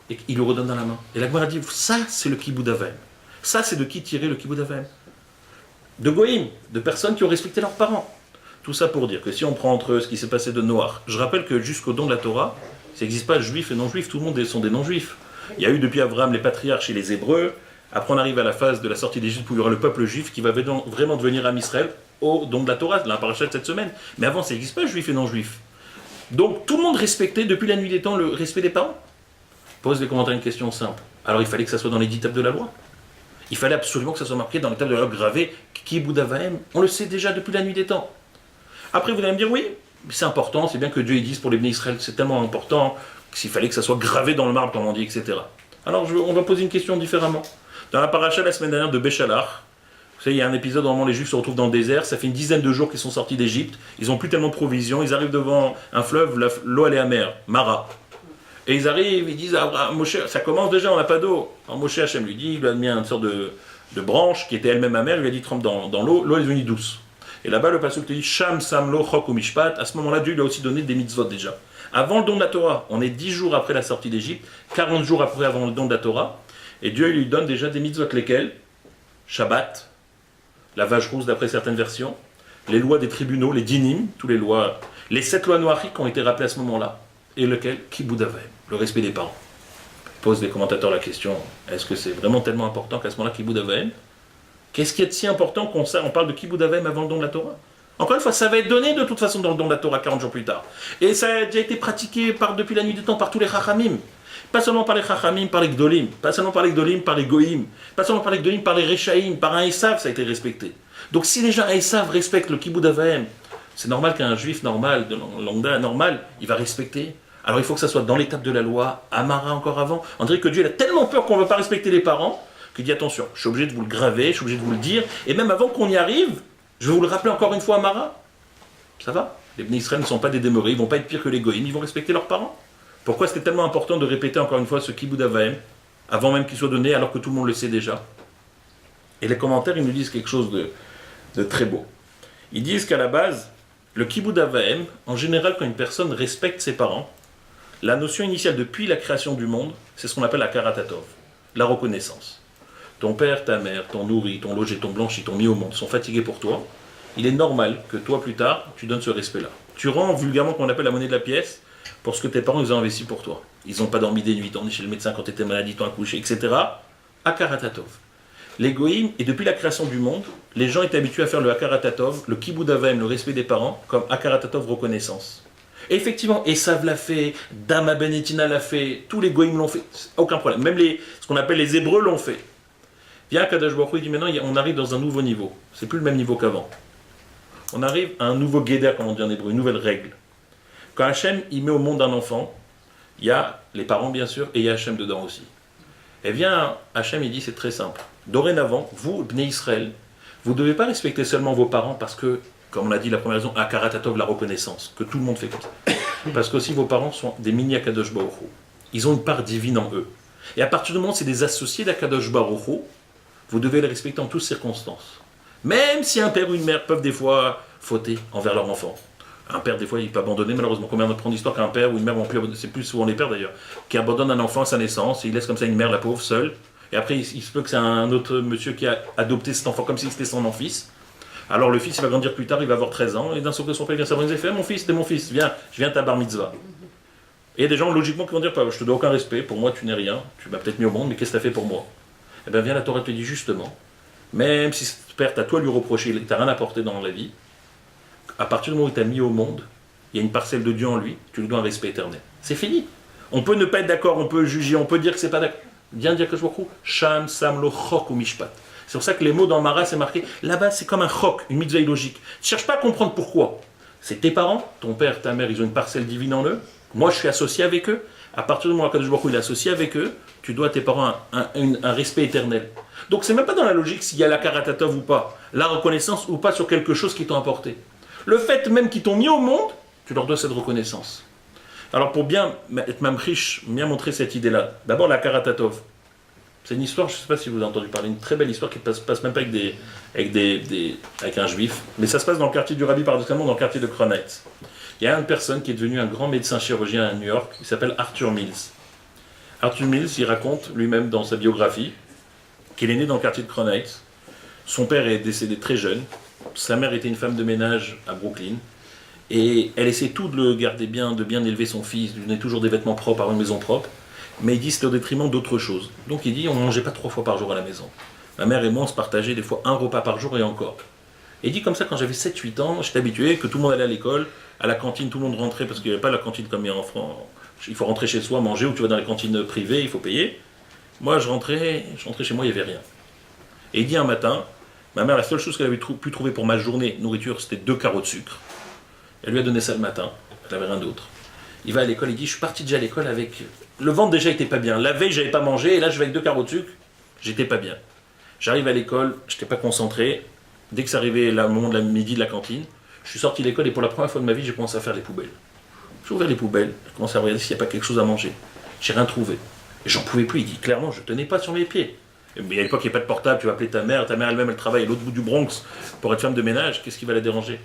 Speaker 1: Et il le redonne dans la main. Et la Gemara dit, ça, c'est le kiboud avem. Ça, c'est de qui tirer le kiboud avem? De goïm, de personnes qui ont respecté leurs parents. Tout ça pour dire que si on prend entre eux ce qui s'est passé de Noach, je rappelle que jusqu'au don de la Torah, ça n'existe pas juifs et non-juifs, tout le monde sont des non-juifs. Il y a eu depuis Abraham les patriarches et les Hébreux, après on arrive à la phase de la sortie d'Égypte où il y aura le peuple juif qui va vraiment devenir Am Israël au don de la Torah, la paracha de cette semaine. Mais avant ça n'existe pas juifs et non-juifs. Donc tout le monde respectait depuis la nuit des temps le respect des parents. Pose les commentaires une question simple. Alors il fallait que ça soit dans les 10 tables de la loi. Il fallait absolument que ça soit marqué dans les tables de la loi gravé Kiboud Avaim. On le sait déjà depuis la nuit des temps. Après vous allez me dire oui, c'est important, c'est bien que Dieu dise pour les bénis Israël, c'est tellement important s'il fallait que ça soit gravé dans le marbre comme on dit, etc. Alors on va poser une question différemment. Dans la paracha la semaine dernière de Béchalach, vous savez, il y a un épisode où les Juifs se retrouvent dans le désert, ça fait une dizaine de jours qu'ils sont sortis d'Égypte, ils n'ont plus tellement de provisions, ils arrivent devant un fleuve, l'eau elle est amère, Mara. Et ils arrivent, ils disent à Moshe, ça commence déjà, on n'a pas d'eau. Alors Moshe Hachem lui dit, il lui a mis une sorte de branche qui était elle-même amère, il lui a dit trempe dans l'eau, l'eau est devenue douce. Et là-bas le pasuk te dit, Sham Samlo Chok Mishpat, à ce moment-là Dieu lui a aussi donné des mitzvot déjà. Avant le don de la Torah, on est 10 jours après la sortie d'Égypte, 40 jours après avant le don de la Torah, et Dieu lui donne déjà des mitzvot, lesquels? Shabbat, la vache rousse d'après certaines versions, les lois des tribunaux, les dinim, toutes les lois, les 7 lois noachiques qui ont été rappelées à ce moment-là, et lequel? Kiboud Avem, le respect des parents. Pose les commentateurs la question, est-ce que c'est vraiment tellement important qu'à ce moment-là, Kiboud Avem? Qu'est-ce qui est si important qu'on parle de Kiboud Avem avant le don de la Torah? Encore une fois, ça va être donné de toute façon dans le don de la Torah 40 jours plus tard. Et ça a déjà été pratiqué depuis la nuit du temps par tous les Chachamim. Pas seulement par les Chachamim, par les Gdolim. Pas seulement par les Gdolim, par les Goïm. Pas seulement par les Gdolim, par les Rechaïm. Par un Esav, ça a été respecté. Donc si les gens à Esav respectent le Kiboud Avem, c'est normal qu'un juif normal, de lambda normal, il va respecter. Alors il faut que ça soit dans l'étape de la loi, Amara encore avant. On dirait que Dieu il a tellement peur qu'on ne veut pas respecter les parents, qu'il dit attention, je suis obligé de vous le graver, je suis obligé de vous le dire, et même avant qu'on y arrive, je vais vous le rappeler encore une fois à Mara. Ça va? Les Bnei Israël ne sont pas des demeurés, ils ne vont pas être pires que les Goïm, ils vont respecter leurs parents. Pourquoi c'était tellement important de répéter encore une fois ce Kiboud Avaim, avant même qu'il soit donné, alors que tout le monde le sait déjà? Et les commentaires, ils nous disent quelque chose de très beau. Ils disent qu'à la base, le Kiboud Avaim, en général, quand une personne respecte ses parents, la notion initiale depuis la création du monde, c'est ce qu'on appelle la karatatov, la reconnaissance. Ton père, ta mère, t'ont nourri, t'ont logé, t'ont blanchi, t'ont mis au monde, sont fatigués pour toi. Il est normal que toi, plus tard, tu donnes ce respect-là. Tu rends vulgairement ce qu'on appelle la monnaie de la pièce pour ce que tes parents ils ont investi pour toi. Ils n'ont pas dormi des nuits, t'es chez le médecin quand tu étais malade, ils t'ont accouché, etc. Akaratatov. L'égoïme, et depuis la création du monde, les gens étaient habitués à faire le Akaratatov, le Kiboud Avem, le respect des parents, comme Akaratatov reconnaissance. Et effectivement, Esav l'a fait, Dama Benetina l'a fait, tous les Goïm l'ont fait, aucun problème. Même ce qu'on appelle les Hébreux l'ont fait. Bien Kadosh Baruch Hu, il dit maintenant, on arrive dans un nouveau niveau. C'est plus le même niveau qu'avant. On arrive à un nouveau guéder, comme on dit en hébreu, une nouvelle règle. Quand Hachem, il met au monde un enfant, il y a les parents, bien sûr, et il y a Hachem dedans aussi. Eh bien, Hachem, il dit, c'est très simple. Dorénavant, vous, Bnei Israël, vous ne devez pas respecter seulement vos parents parce que, comme on l'a dit la première raison, Akaratatov, la reconnaissance, que tout le monde fait comme ça. Parce qu'aussi, vos parents sont des mini Akadosh Baruch Hu. Ils ont une part divine en eux. Et à partir du moment où c'est des associés d'Akadosh Baruch Hu, vous devez les respecter en toutes circonstances. Même si un père ou une mère peuvent des fois fauter envers leur enfant. Un père, des fois, il peut abandonner, malheureusement. Combien on apprend d'histoire qu'un père ou une mère vont plus abandonner, c'est plus souvent les pères d'ailleurs, qui abandonnent un enfant à sa naissance, et il laisse comme ça une mère, la pauvre, seule. Et après, il se peut que c'est un autre monsieur qui a adopté cet enfant comme si c'était son fils. Alors le fils, il va grandir plus tard, il va avoir 13 ans, et d'un seul coup, son père vient s'abonner et fait mon fils, t'es mon fils, viens, je viens à ta bar mitzvah. Et il y a des gens, logiquement, qui vont dire je te dois aucun respect, pour moi, tu n'es rien, tu m'as peut-être mis au monde, mais qu'est-ce que tu as fait pour moi? Eh bien, viens, la Torah te dit justement, même si ce père t'a tout à lui reprocher, il t'a rien apporté dans la vie, à partir du moment où il t'a mis au monde, il y a une parcelle de Dieu en lui, tu lui dois un respect éternel. C'est fini. On peut ne pas être d'accord, on peut juger, on peut dire que c'est pas d'accord. Viens dire que je vois Sham, Sam, lo, chok ou mishpat. C'est pour ça que les mots dans Mara, c'est marqué, là-bas, c'est comme un chok, une mitzvah illogique. Ne cherche pas à comprendre pourquoi. C'est tes parents, ton père, ta mère, ils ont une parcelle divine en eux. Moi, je suis associé avec eux. À partir du moment où Akadosh Baruch Hu, il est associé avec eux, tu dois à tes parents un respect éternel. Donc c'est même pas dans la logique s'il y a la karatatov ou pas, la reconnaissance ou pas sur quelque chose qu'ils t'ont apporté. Le fait même qu'ils t'ont mis au monde, tu leur dois cette reconnaissance. Alors pour bien être mamriche, bien montrer cette idée-là, d'abord la karatatov. C'est une histoire, je ne sais pas si vous avez entendu parler, une très belle histoire qui ne passe même pas avec un juif, mais ça se passe dans le quartier du Rabbi, paradoxalement dans le quartier de Crown Heights. Il y a une personne qui est devenue un grand médecin chirurgien à New York, il s'appelle Arthur Mills. Arthur Mills, il raconte lui-même dans sa biographie qu'il est né dans le quartier de Crown Heights. Son père est décédé très jeune, sa mère était une femme de ménage à Brooklyn, et elle essaie tout de le garder bien, de bien élever son fils, de lui donner toujours des vêtements propres, avoir une maison propre. Mais il dit c'était au détriment d'autres choses. Donc il dit on ne mangeait pas 3 fois par jour à la maison. Ma mère et moi on se partageait des fois un repas par jour et encore. Et il dit comme ça quand j'avais 7-8 ans, j'étais habitué que tout le monde allait à l'école, à la cantine tout le monde rentrait parce qu'il n'y avait pas la cantine comme il y a en France. Il faut rentrer chez soi, manger, ou tu vas dans les cantines privées, il faut payer. Moi je rentrais chez moi, il n'y avait rien. Et il dit un matin, ma mère la seule chose qu'elle avait pu trouver pour ma journée, nourriture, c'était 2 carreaux de sucre. Elle lui a donné ça le matin, elle n'avait rien d'autre. Il va à l'école, il dit je suis parti déjà à l'école avec... Le ventre déjà était pas bien. La veille, j'avais pas mangé, et là, je vais avec 2 carreaux de sucre, j'étais pas bien. J'arrive à l'école, j'étais pas concentré. Dès que ça arrivait le moment de la midi de la cantine, je suis sorti de l'école et pour la première fois de ma vie, j'ai commencé à faire les poubelles. J'ai ouvert les poubelles, j'ai commencé à regarder s'il n'y a pas quelque chose à manger. J'ai rien trouvé. Et j'en pouvais plus. Il dit clairement, je tenais pas sur mes pieds. Mais à l'époque, il n'y a pas de portable, tu vas appeler ta mère elle-même, elle travaille à l'autre bout du Bronx pour être femme de ménage, qu'est-ce qui va la déranger?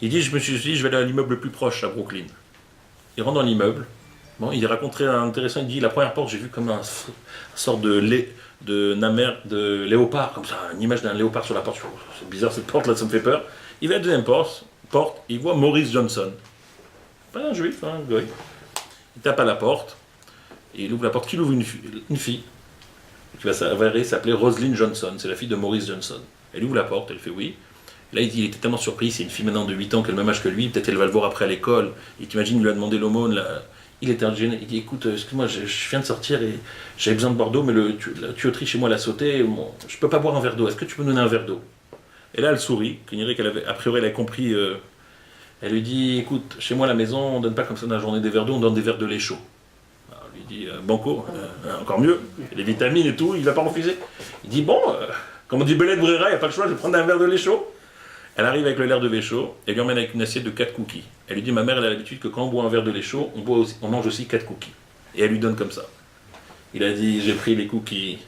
Speaker 1: Il dit, je me suis dit, je vais aller à l'immeuble le plus proche, à Brooklyn. Il rentre dans l'immeuble. Bon, il raconte très intéressant, il dit la première porte, j'ai vu comme un sorte de léopard, comme ça, une image d'un léopard sur la porte. C'est bizarre cette porte là, ça me fait peur. Il va à la deuxième porte, il voit Maurice Johnson. Pas un juif, un goy. Il tape à la porte, et il ouvre la porte, qu'il ouvre une fille, qui va s'appeler Roselyne Johnson, c'est la fille de Maurice Johnson. Elle ouvre la porte, elle fait oui. Là, il dit, il était tellement surpris, c'est une fille maintenant de 8 ans qui a le même âge que lui, peut-être elle va le voir après à l'école, et t'imagines, il lui a demandé l'aumône, là. Il était gêné, il dit écoute, excuse-moi, je viens de sortir et j'avais besoin de boire d'eau, mais la tuyauterie chez moi l'a sauté, bon, je peux pas boire un verre d'eau, est-ce que tu peux me donner un verre d'eau? Et là, elle sourit, a priori, elle a compris, elle lui dit écoute, chez moi à la maison, on donne pas comme ça dans la journée des verres d'eau, on donne des verres de lait chaud. Alors, lui dit banco, encore mieux, les vitamines et tout, il va pas refuser. Il dit bon, comme on dit Belette Brera, il n'y a pas le choix, je vais prendre un verre de lait chaud. Elle arrive avec le verre de lait chaud, elle lui emmène avec une assiette de 4 cookies. Elle lui dit, ma mère, elle a l'habitude que quand on boit un verre de lait chaud, on mange aussi 4 cookies. Et elle lui donne comme ça. Il a dit, j'ai pris les cookies,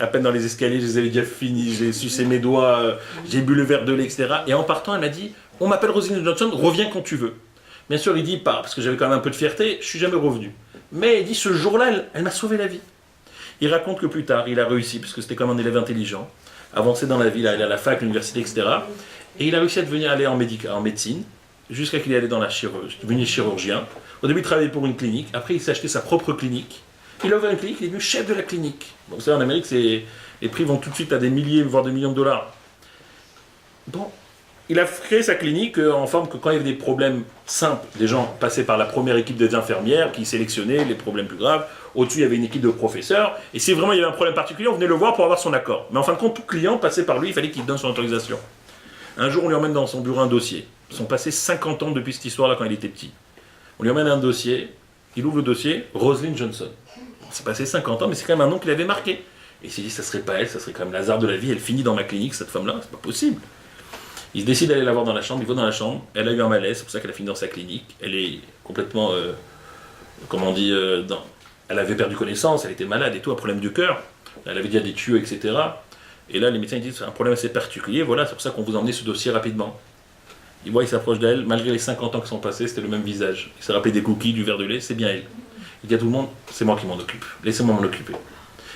Speaker 1: à peine dans les escaliers, je les avais déjà finis, j'ai sucé mes doigts, j'ai bu le verre de lait, etc. Et en partant, elle m'a dit, on m'appelle Roselyne Johnson, reviens quand tu veux. Bien sûr, il dit pas, parce que j'avais quand même un peu de fierté, je suis jamais revenu. Mais il dit, ce jour-là, elle m'a sauvé la vie. Il raconte que plus tard, il a réussi, parce que c'était comme un élève intelligent, avancer dans la vie, il allait à la fac, l'université, etc. Et il a réussi à aller en médecine, jusqu'à qu'il est allé dans la chirurgie, devenu chirurgien. Au début, il travaillait pour une clinique, après il s'est acheté sa propre clinique. Il a ouvert une clinique, il est devenu chef de la clinique. Bon, vous savez, en Amérique, les prix vont tout de suite à des milliers, voire des millions de dollars. Bon, il a créé sa clinique en forme que quand il y avait des problèmes simples, les gens passaient par la première équipe des infirmières qui sélectionnaient les problèmes plus graves. Au-dessus, il y avait une équipe de professeurs. Et si vraiment il y avait un problème particulier, on venait le voir pour avoir son accord. Mais en fin de compte, tout client passait par lui, il fallait qu'il donne son autorisation. Un jour, on lui emmène dans son bureau un dossier. Ils sont passés 50 ans depuis cette histoire-là quand il était petit. On lui emmène un dossier, il ouvre le dossier, Roselyne Johnson. C'est passé 50 ans, mais c'est quand même un nom qu'il avait marqué. Et il s'est dit, ça serait pas elle, ça serait quand même l'hasard de la vie, elle finit dans ma clinique, cette femme-là, c'est pas possible. Il se décide d'aller la voir dans la chambre, il va dans la chambre, elle a eu un malaise, c'est pour ça qu'elle a fini dans sa clinique. Elle est complètement, elle avait perdu connaissance, elle était malade et tout, un problème du cœur, elle avait déjà des tuyaux, etc. Et là, les médecins disent c'est un problème assez particulier, voilà, c'est pour ça qu'on vous a emmené ce dossier rapidement. Il voit, il s'approche d'elle, malgré les 50 ans qui sont passés, c'était le même visage. Il s'est rappelé des cookies, du verre de lait, c'est bien elle. Il dit à tout le monde, c'est moi qui m'en occupe, laissez-moi m'en occuper.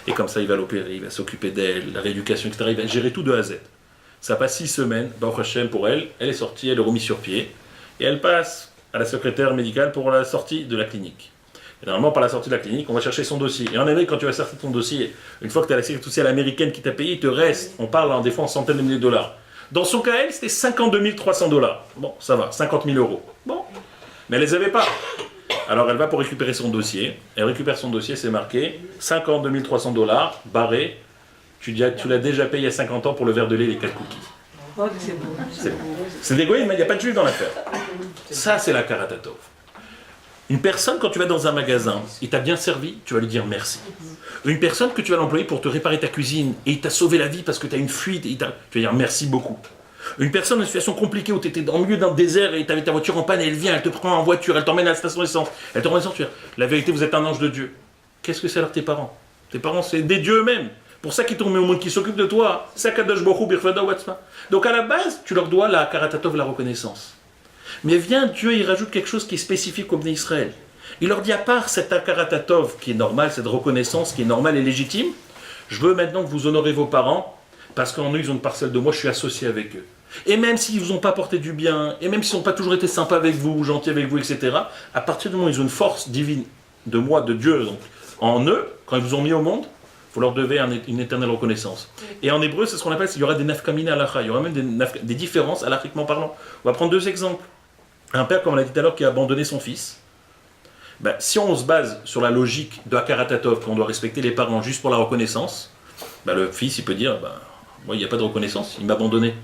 Speaker 1: Et comme ça, il va l'opérer, il va s'occuper d'elle, la rééducation, etc. Il va gérer tout de A à Z. Ça passe 6 semaines, Baruch Hashem pour elle, elle est sortie, elle est remise sur pied, et elle passe à la secrétaire médicale pour la sortie de la clinique. Et normalement, par la sortie de la clinique, on va chercher son dossier. Et en Amérique, quand tu vas sortir ton dossier, une fois que tu as la sécurité sociale américaine qui t'a payé, il te reste, on parle des fois en centaines de milliers de dollars. Dans son cas, elle, c'était 52 300 $. Bon, ça va, 50 000 €. Bon, mais elle les avait pas. Alors elle va pour récupérer son dossier. Elle récupère son dossier, c'est marqué 52 300 $, barré. Tu l'as déjà payé il y a 50 ans pour le verre de lait et les 4 cookies.
Speaker 2: Oh, c'est beau.
Speaker 1: C'est d'égoïsme, mais il n'y a pas de juif dans l'affaire. Ça, c'est la karatatov. Une personne, quand tu vas dans un magasin, il t'a bien servi, tu vas lui dire merci. Une personne que tu vas l'employer pour te réparer ta cuisine et il t'a sauvé la vie parce que tu as une fuite, tu vas dire merci beaucoup. Une personne dans une situation compliquée où tu étais au milieu d'un désert et tu avais ta voiture en panne et elle vient, elle te prend en voiture, elle t'emmène à la station d'essence, elle te rend l'essence, tu dis la vérité, vous êtes un ange de Dieu. Qu'est-ce que c'est alors tes parents? Tes parents, c'est des dieux eux-mêmes. Pour ça qu'ils t'ont mis au monde, qui s'occupent de toi. Donc à la base, tu leur dois la karatatov, la reconnaissance. Mais vient Dieu, il rajoute quelque chose qui est spécifique au Bnei Israël. Il leur dit, à part cette karatatov qui est normale, cette reconnaissance qui est normale et légitime, je veux maintenant que vous honorez vos parents, parce qu'en eux, ils ont une parcelle de moi, je suis associé avec eux. Et même s'ils ne vous ont pas apporté du bien, et même s'ils n'ont pas toujours été sympas avec vous, gentils avec vous, etc., à partir du moment où ils ont une force divine de moi, de Dieu, donc, en eux, quand ils vous ont mis au monde, vous leur devez une éternelle reconnaissance. Et en hébreu, c'est ce qu'on appelle, il y aura des nafkamina alacha, il y aura même des différences alachiquement parlant. On va prendre deux exemples. Un père, comme on l'a dit tout à l'heure, qui a abandonné son fils. Ben, si on se base sur la logique de Hakaratatov, qu'on doit respecter les parents juste pour la reconnaissance, ben, le fils, il peut dire, ben, moi, il n'y a pas de reconnaissance, il m'a abandonné.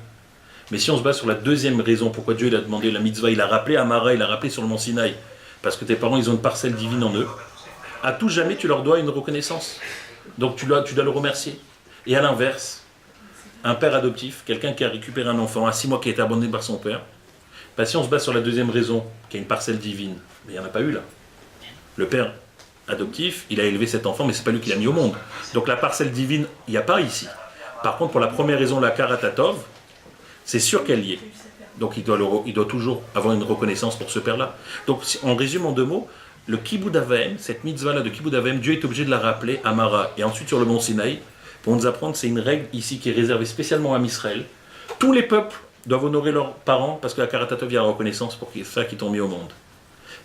Speaker 1: Mais si on se base sur la deuxième raison, pourquoi Dieu il a demandé la mitzvah, il a rappelé à Mara, il a rappelé sur le mont Sinaï, parce que tes parents, ils ont une parcelle divine en eux, à tout jamais, tu leur dois une reconnaissance. Donc tu dois le remercier. Et à l'inverse, un père adoptif, quelqu'un qui a récupéré un enfant à 6 mois qui a été abandonné par son père, ben, si on se base sur la deuxième raison, qui a une parcelle divine, mais il n'y en a pas eu là. Le père adoptif, il a élevé cet enfant, mais ce n'est pas lui qui l'a mis au monde. Donc la parcelle divine, il n'y a pas ici. Par contre, pour la première raison, la karatatov, c'est sûr qu'elle y est. Donc il doit toujours avoir une reconnaissance pour ce père-là. Donc on résume en 2 mots, le Kibboud Avaim, cette mitzvah-là de Kibboud Avaim, Dieu est obligé de la rappeler à Mara et ensuite sur le mont Sinaï, pour nous apprendre, c'est une règle ici qui est réservée spécialement à Israël. Tous les peuples doivent honorer leurs parents parce que la karatatov vient à la reconnaissance pour ça qui t'ont mis au monde.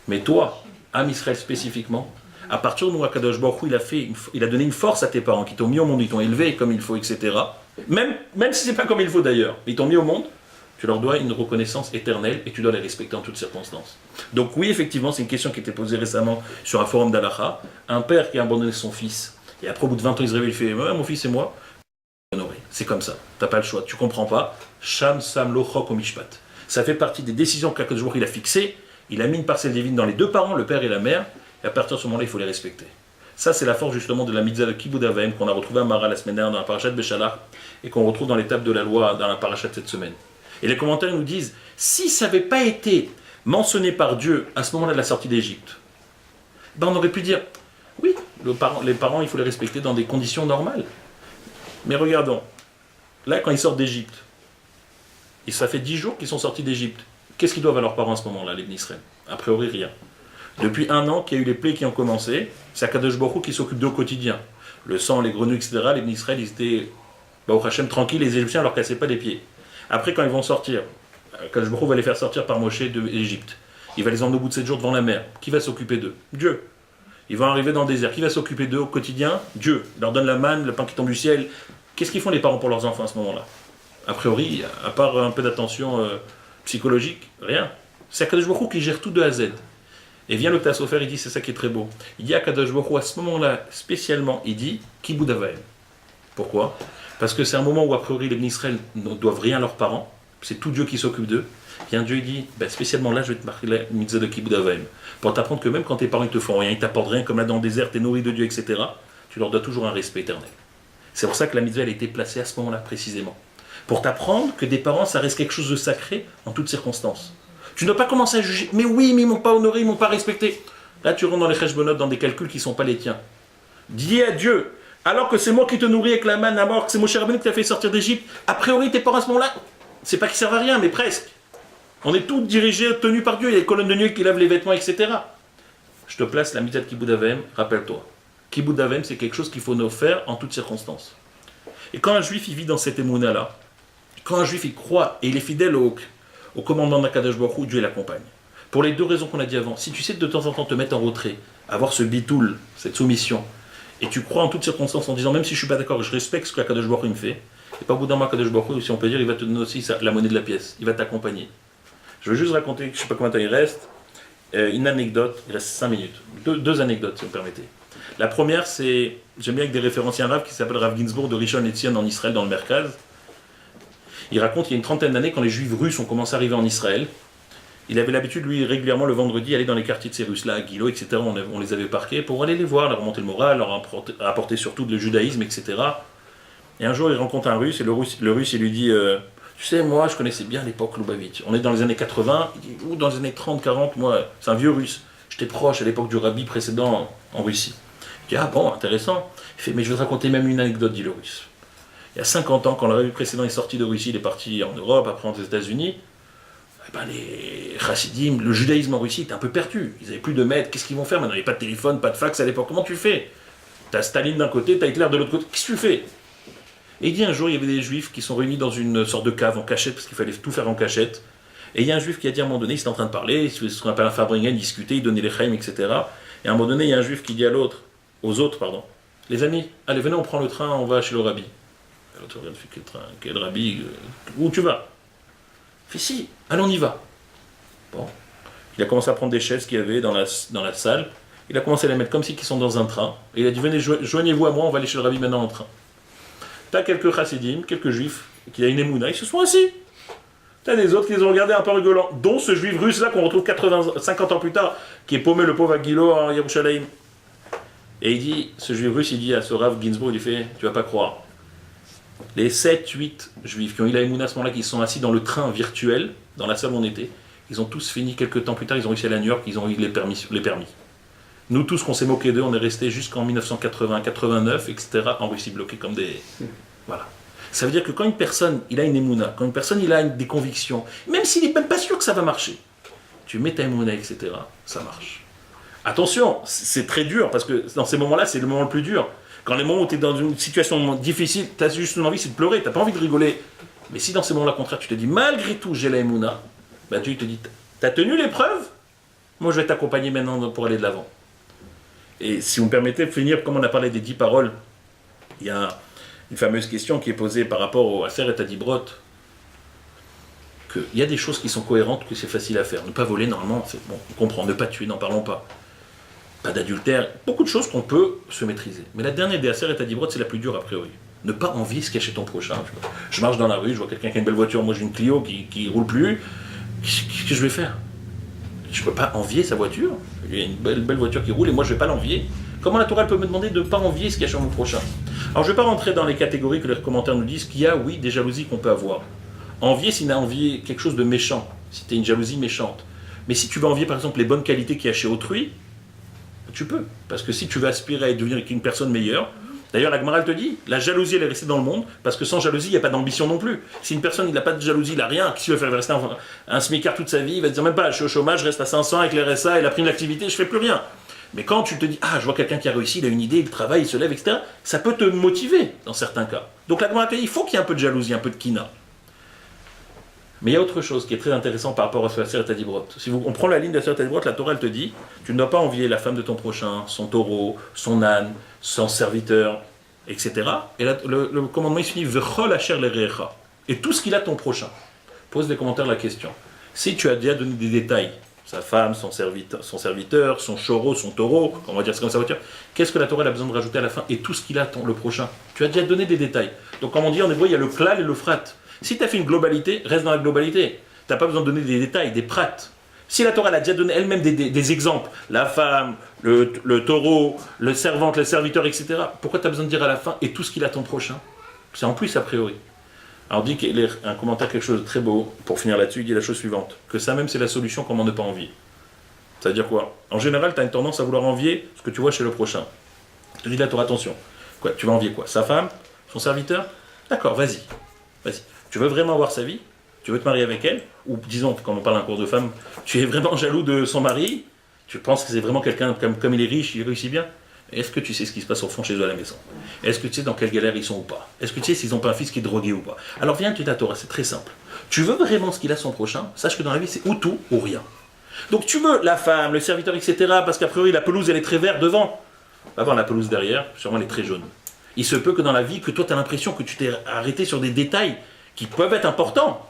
Speaker 1: Mais toi, à Israël spécifiquement, à partir du moment où Akadosh Baruch Hu, il a donné une force à tes parents qui t'ont mis au monde, ils t'ont élevé comme il faut, etc. Même si c'est pas comme il faut d'ailleurs, ils t'ont mis au monde, tu leur dois une reconnaissance éternelle et tu dois les respecter en toutes circonstances. Donc oui, effectivement, c'est une question qui a été posée récemment sur un forum d'Alaha. Un père qui a abandonné son fils, et après au bout de 20 ans, il se réveille, il fait ouais, « mon fils et moi », c'est comme ça, t'as pas le choix, tu comprends pas. Sham Sam Lo Chok Mishpat. Ça fait partie des décisions qu'Akadosh Baruch Hu il a fixées, il a mis une parcelle divine dans les 2 parents, le père et la mère, et à partir de ce moment-là, il faut les respecter. Ça, c'est la force justement de la mitzvah de Kibboud Avaim qu'on a retrouvé à Mara la semaine dernière dans la parashat Béchalach et qu'on retrouve dans l'étape de la loi dans la parashat cette semaine. Et les commentaires nous disent, si ça n'avait pas été mentionné par Dieu à ce moment-là de la sortie d'Égypte, ben on aurait pu dire, oui, les parents, il faut les respecter dans des conditions normales. Mais regardons, là, quand ils sortent d'Égypte, ça fait 10 jours qu'ils sont sortis d'Égypte. Qu'est-ce qu'ils doivent à leurs parents à ce moment-là, les Israël? A priori, rien. Depuis 1 an qu'il y a eu les plaies qui ont commencé, c'est Akadosh Baruch Hu qui s'occupe d'eux au quotidien. Le sang, les grenouilles, etc., les Israël, ils étaient, au Hachem, tranquilles, les Égyptiens ne leur cassaient pas les pieds. Après, quand ils vont sortir, Akadosh Baruch Hu va les faire sortir par Moshe d'Égypte. Il va les emmener au bout de 7 jours devant la mer. Qui va s'occuper d'eux? Dieu. Ils vont arriver dans le désert. Qui va s'occuper d'eux au quotidien? Dieu. Il leur donne la manne, le pain qui tombe du ciel. Qu'est-ce qu'ils font les parents pour leurs enfants à ce moment-là? A priori, à part un peu d'attention psychologique, rien. C'est Akadosh Baruch Hu qui gère tout de A à Z. Et vient le Tassofer, il dit, c'est ça qui est très beau. Il dit à Akadosh Baruch Hu, à ce moment-là, spécialement, il dit Kibboud Avaim. Pourquoi? Parce que c'est un moment où, a priori, les Israël ne doivent rien à leurs parents. C'est tout Dieu qui s'occupe d'eux. Vient Dieu, il dit, spécialement là, je vais te marquer la mitzvah de Kibboud Avaim. Pour t'apprendre que même quand tes parents ne te font rien, ils t'apportent rien, comme là dans le désert, t'es nourri de Dieu, etc., tu leur dois toujours un respect éternel. C'est pour ça que la mitzvah, elle a été placée à ce moment-là, précisément. Pour t'apprendre que des parents, ça reste quelque chose de sacré en toutes circonstances. Tu ne dois pas commencer à juger. Mais oui, mais ils ne m'ont pas honoré, ils ne m'ont pas respecté. Là, tu rentres dans les cheshbonot, dans des calculs qui ne sont pas les tiens. Dis à Dieu, alors que c'est moi qui te nourris avec la manne à mort, que c'est Moshe Rabbeinu qui t'a fait sortir d'Égypte, a priori, tes parents à ce moment-là, c'est pas qu'ils servent à rien, mais presque. On est tous dirigés, tenus par Dieu. Il y a les colonnes de nuit qui lavent les vêtements, etc. Je te place la mitzvah de Kibboud Avaim, rappelle-toi. Kibboud Avaim, c'est quelque chose qu'il faut nous faire en toutes circonstances. Et quand un juif il vit dans cette émouna-là, quand un juif il croit et il est fidèle au commandement d'Akadosh Baruch Hu, Dieu l'accompagne. Pour les 2 raisons qu'on a dit avant, si tu sais de temps en temps te mettre en retrait, avoir ce bitoul, cette soumission, et tu crois en toutes circonstances en disant même si je suis pas d'accord, je respecte ce qu'Akadosh Baruch Hu me fait, et pas au bout d'un moment Akadosh Baruch Hu, si on peut dire, il va te donner aussi la monnaie de la pièce, il va t'accompagner. Je veux juste raconter, je sais pas combien de temps il reste, une anecdote, il reste 5 minutes, deux anecdotes si vous me permettez. La première, c'est, j'aime bien avec des référenciers rabbins qui s'appellent Rav Ginsburg de Rishon LeZion en Israël, dans le Merkaz. Il raconte qu'il y a une 30aine d'années, quand les juifs russes ont commencé à arriver en Israël, il avait l'habitude, lui, régulièrement le vendredi, aller dans les quartiers de ces Russes-là, à Gilo, etc. On les avait parqués pour aller les voir, leur remonter le moral, leur apporter surtout le judaïsme, etc. Et un jour, il rencontre un Russe, et le Russe, il lui dit tu sais, moi, je connaissais bien l'époque Lubavitch. On est dans les années 80, ou dans les années 30, 40, moi, c'est un vieux Russe. J'étais proche à l'époque du rabbi précédent en Russie. Je dis, ah bon, intéressant. Il fait, mais je vais te raconter même une anecdote, dit le Russe. Il y a 50 ans, quand le rabbi précédent est sorti de Russie, il est parti en Europe, après aux États-Unis, eh ben, les chassidim, le judaïsme en Russie était un peu perdu. Ils n'avaient plus de maître. Qu'est-ce qu'ils vont faire maintenant? Il n'y avait pas de téléphone, pas de fax à l'époque. Comment tu fais? T'as Staline d'un côté, t'as Hitler de l'autre côté. Qu'est-ce que tu fais? Et il dit un jour, il y avait des juifs qui sont réunis dans une sorte de cave en cachette, parce qu'il fallait tout faire en cachette. Et il y a un juif qui a dit à un moment donné, il était en train de parler, ce qu'on appelle un Fabringen, discuter, il donnait les chaim, etc. Et à un moment donné, il y a un juif qui dit aux autres, les amis, allez, venez, on prend le train, on va chez le rabbi. Et l'autre regarde, quel train, quel rabbi, où tu vas? Il fait si, allez, on y va. Bon. Il a commencé à prendre des chaises qu'il y avait dans la salle, il a commencé à les mettre comme si ils sont dans un train, et il a dit, venez, joignez-vous à moi, on va aller chez le rabbi maintenant en train. T'as quelques chassidim, quelques juifs, qui a une émouna, ils se sont assis. T'as des autres qui les ont regardés un peu rigolant, dont ce juif russe là qu'on retrouve 50 ans plus tard, qui est paumé le pauvre à Gilo en Yerushalayim. Et il dit, ce juif russe, il dit à ce Rav Ginsburg, il fait, tu vas pas croire. Les 7-8 juifs qui ont eu la émouna à ce moment-là, qui sont assis dans le train virtuel, dans la salle où on était, ils ont tous fini quelques temps plus tard, ils ont réussi à aller à New York, ils ont eu les permis. Nous tous, qu'on s'est moqué d'eux, on est restés jusqu'en 1980, 89, etc., en Russie, bloqués comme des... Voilà. Ça veut dire que quand une personne, il a une émouna, quand une personne, il a des convictions, même s'il n'est même pas sûr que ça va marcher, tu mets ta émouna, etc., ça marche. Attention, c'est très dur, parce que dans ces moments-là, c'est le moment le plus dur. Quand les moments où tu es dans une situation difficile, tu as juste une envie, c'est de pleurer, tu n'as pas envie de rigoler. Mais si dans ces moments-là, au contraire, tu te dis, malgré tout, j'ai la émouna, bah, tu te dis, t'as tenu l'épreuve, moi je vais t'accompagner maintenant pour aller de l'avant. Et si vous me permettez de finir, comme on a parlé des 10 paroles, il y a une fameuse question qui est posée par rapport au Aseret Hadibrot, qu'il y a des choses qui sont cohérentes, que c'est facile à faire. Ne pas voler, normalement, c'est bon, on comprend. Ne pas tuer, n'en parlons pas. Pas d'adultère, beaucoup de choses qu'on peut se maîtriser. Mais la dernière des Aseret Hadibrot, c'est la plus dure a priori. Ne pas envier ce qu'il y a chez ton prochain. Je marche dans la rue, je vois quelqu'un qui a une belle voiture, moi j'ai une Clio qui roule plus. Qu'est-ce que je vais faire? Je ne peux pas envier sa voiture. Il y a une belle voiture qui roule et moi je ne vais pas l'envier. Comment la Torah peut me demander de ne pas envier ce qu'il y a chez mon prochain? Alors je ne vais pas rentrer dans les catégories que les commentaires nous disent qu'il y a, oui, des jalousies qu'on peut avoir. Envier, s'il a envié quelque chose de méchant, si tu es une jalousie méchante. Mais si tu veux envier par exemple les bonnes qualités qu'il y a chez autrui, tu peux. Parce que si tu veux aspirer à devenir une personne meilleure, d'ailleurs la Gemara te dit, la jalousie elle est restée dans le monde, parce que sans jalousie il n'y a pas d'ambition non plus. Si une personne il n'a pas de jalousie, il n'a rien, qu'est-ce qu'il va faire? Il va rester un smicard toute sa vie, il va te dire même pas, je suis au chômage, je reste à 500 avec les RSA et la prime d'activité, je ne fais plus rien. Mais quand tu te dis, ah je vois quelqu'un qui a réussi, il a une idée, il travaille, il se lève, etc., ça peut te motiver dans certains cas. Donc la Gemara te dit, il faut qu'il y ait un peu de jalousie, un peu de kina. Mais il y a autre chose qui est très intéressant par rapport à ce Aseret Hadibrot. Si on prend la ligne d'Aseret Hadibrot, la Torah elle te dit, tu ne dois pas envier la femme de ton prochain, son taureau, son âne, son serviteur, etc. Et le commandement il se finit V'chol asher lerecha. Et tout ce qu'il a ton prochain. Pose des commentaires la question. Si tu as déjà donné des détails, sa femme, son serviteur, son chaureau, son taureau, on va dire c'est comme sa voiture, qu'est-ce que la Torah a besoin de rajouter à la fin? Et tout ce qu'il a le prochain. Tu as déjà donné des détails. Donc comme on dit en hébreu, il y a le klal et le frat. Si tu as fait une globalité, reste dans la globalité. Tu n'as pas besoin de donner des détails, des prates. Si la Torah elle a déjà donné elle-même des exemples, la femme, le taureau, le servante, le serviteur, etc., pourquoi tu as besoin de dire à la fin et tout ce qu'il a ton prochain? C'est en plus a priori. Alors dit un commentaire quelque chose de très beau, pour finir là-dessus, il dit la chose suivante, que ça même c'est la solution comment ne pas envier. Ça veut dire quoi? En général, tu as une tendance à vouloir envier ce que tu vois chez le prochain. Je te dis la Torah, attention. Quoi, tu vas envier quoi? Sa femme? Son serviteur? D'accord, vas-y. Tu veux vraiment avoir sa vie? Tu veux te marier avec elle? Ou disons, quand on parle d'un cours de femme, tu es vraiment jaloux de son mari? Tu penses que c'est vraiment quelqu'un, comme il est riche, il réussit bien? Est-ce que tu sais ce qui se passe au fond chez eux à la maison? Est-ce que tu sais dans quelle galère ils sont ou pas? Est-ce que tu sais s'ils n'ont pas un fils qui est drogué ou pas? Alors viens, tu t'attends, c'est très simple. Tu veux vraiment ce qu'il a son prochain? Sache que dans la vie, c'est ou tout ou rien. Donc tu veux la femme, le serviteur, etc., parce qu'a priori la pelouse elle est très verte devant. Va voir la pelouse derrière, sûrement elle est très jaune. Il se peut que dans la vie, que toi tu as l'impression que tu t'es arrêté sur des détails qui peuvent être importants,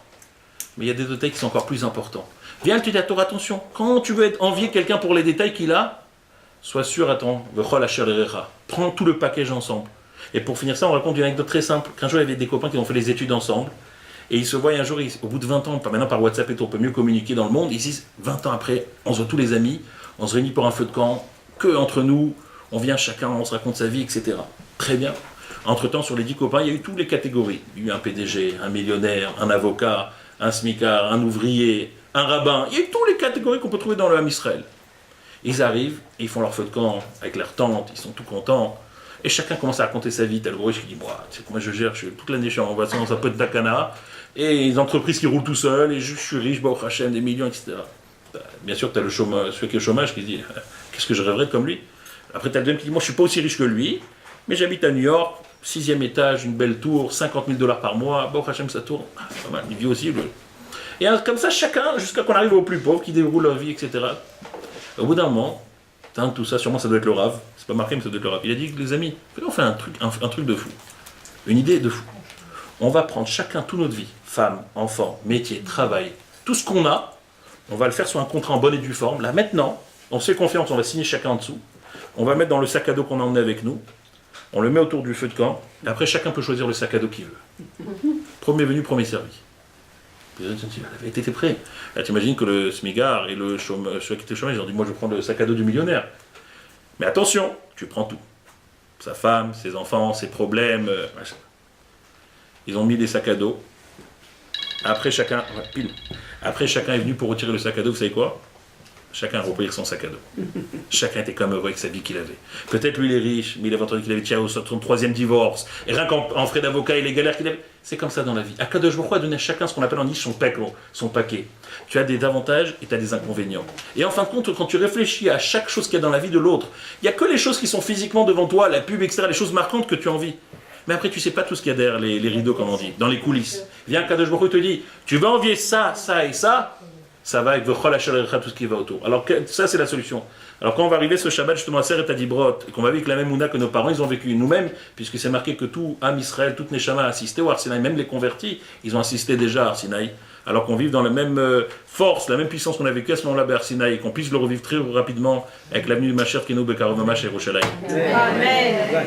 Speaker 1: mais il y a des détails qui sont encore plus importants. Viens, tu dis à Torah, attention, quand tu veux envier quelqu'un pour les détails qu'il a, sois sûr, attends, prends tout le package ensemble. Et pour finir ça, on raconte une anecdote très simple, qu'un jour il y avait des copains qui ont fait les études ensemble, Et ils se voient un jour, au bout de 20 ans, maintenant par WhatsApp et tout, on peut mieux communiquer dans le monde, ils disent 20 ans après, on se voit tous les amis, on se réunit pour un feu de camp, que entre nous, on vient chacun, on se raconte sa vie, etc. Très bien. Entre-temps, sur les 10 copains, il y a eu toutes les catégories. Il y a eu un PDG, un millionnaire, un avocat, un smicard, un ouvrier, un rabbin. Il y a eu toutes les catégories qu'on peut trouver dans le Ham Israël. Ils arrivent, et ils font leur feu de camp avec leur tente, ils sont tout contents. Et chacun commence à raconter sa vie. T'as le gros riche qui dit, moi, tu sais comment je gère, toute l'année je suis en voiture dans un peu de Takana, et les entreprises qui roulent tout seuls, et je suis riche, au Hachem, des millions, etc. Bien sûr, tu as le chômage, celui qui est au chômage qui dit, qu'est-ce que je rêverais de comme lui. Après, tu as le deuxième qui dit, moi je suis pas aussi riche que lui, mais j'habite à New York, 6e étage, une belle tour, 50 000 $ par mois, au Hachem, ça tourne, pas mal, il vit aussi. Et comme ça, chacun, jusqu'à qu'on arrive aux plus pauvres, qui déroulent leur vie, etc. Au bout d'un moment, tout ça, sûrement ça doit être le Rav, c'est pas marqué mais ça doit être le Rav. Il a dit, les amis, on fait un truc de fou, une idée de fou. On va prendre chacun toute notre vie, femmes, enfants, métier, travail, tout ce qu'on a, on va le faire sur un contrat en bonne et due forme. Là maintenant, on se fait confiance, on va signer chacun en dessous, on va mettre dans le sac à dos qu'on a emmené avec nous, on le met autour du feu de camp, et après chacun peut choisir le sac à dos qu'il veut. Premier venu, premier servi. T'étais prêt. Là, t'imagines que le smigard et celui qui était au chômage, ils ont dit, moi je prends le sac à dos du millionnaire. Mais attention, tu prends tout. Sa femme, ses enfants, ses problèmes, machin. Ils ont mis des sacs à dos. Après chacun est venu pour retirer le sac à dos, vous savez quoi? Chacun a repris son sac à dos. Chacun était comme heureux avec sa vie qu'il avait. Peut-être lui il est riche, mais il avait entendu qu'il avait tiré son 3e divorce. Et rien qu'en frais d'avocat et les galères qu'il avait. C'est comme ça dans la vie. Akadosh Baruch Hu a donné à chacun ce qu'on appelle en niche son paquet. Tu as des avantages et tu as des inconvénients. Et en fin de compte, quand tu réfléchis à chaque chose qu'il y a dans la vie de l'autre, il n'y a que les choses qui sont physiquement devant toi, la pub, etc., les choses marquantes que tu as envie. Mais après, tu ne sais pas tout ce qu'il y a derrière les rideaux, comme on dit, dans les coulisses. Viens, Akadosh Baruch Hu te dit, tu vas envier ça, ça et ça. Ça va avec V'chol Asher Erecha, tout ce qui va autour. Alors ça, c'est la solution. Alors quand on va arriver ce Shabbat, justement, à Seret Adibrot, et qu'on va vivre avec la même mouna que nos parents, ils ont vécu nous-mêmes, puisque c'est marqué que tout Am Israël, toute Neshama a assisté au Har Sinaï, même les convertis, ils ont assisté déjà à Har Sinaï. Alors qu'on vive dans la même force, la même puissance qu'on a vécu à ce moment-là à Har Sinaï, et qu'on puisse le revivre très rapidement avec l'avenue du Mashiach Kenu Bekarov Mamash et Yerushalayim. Amen.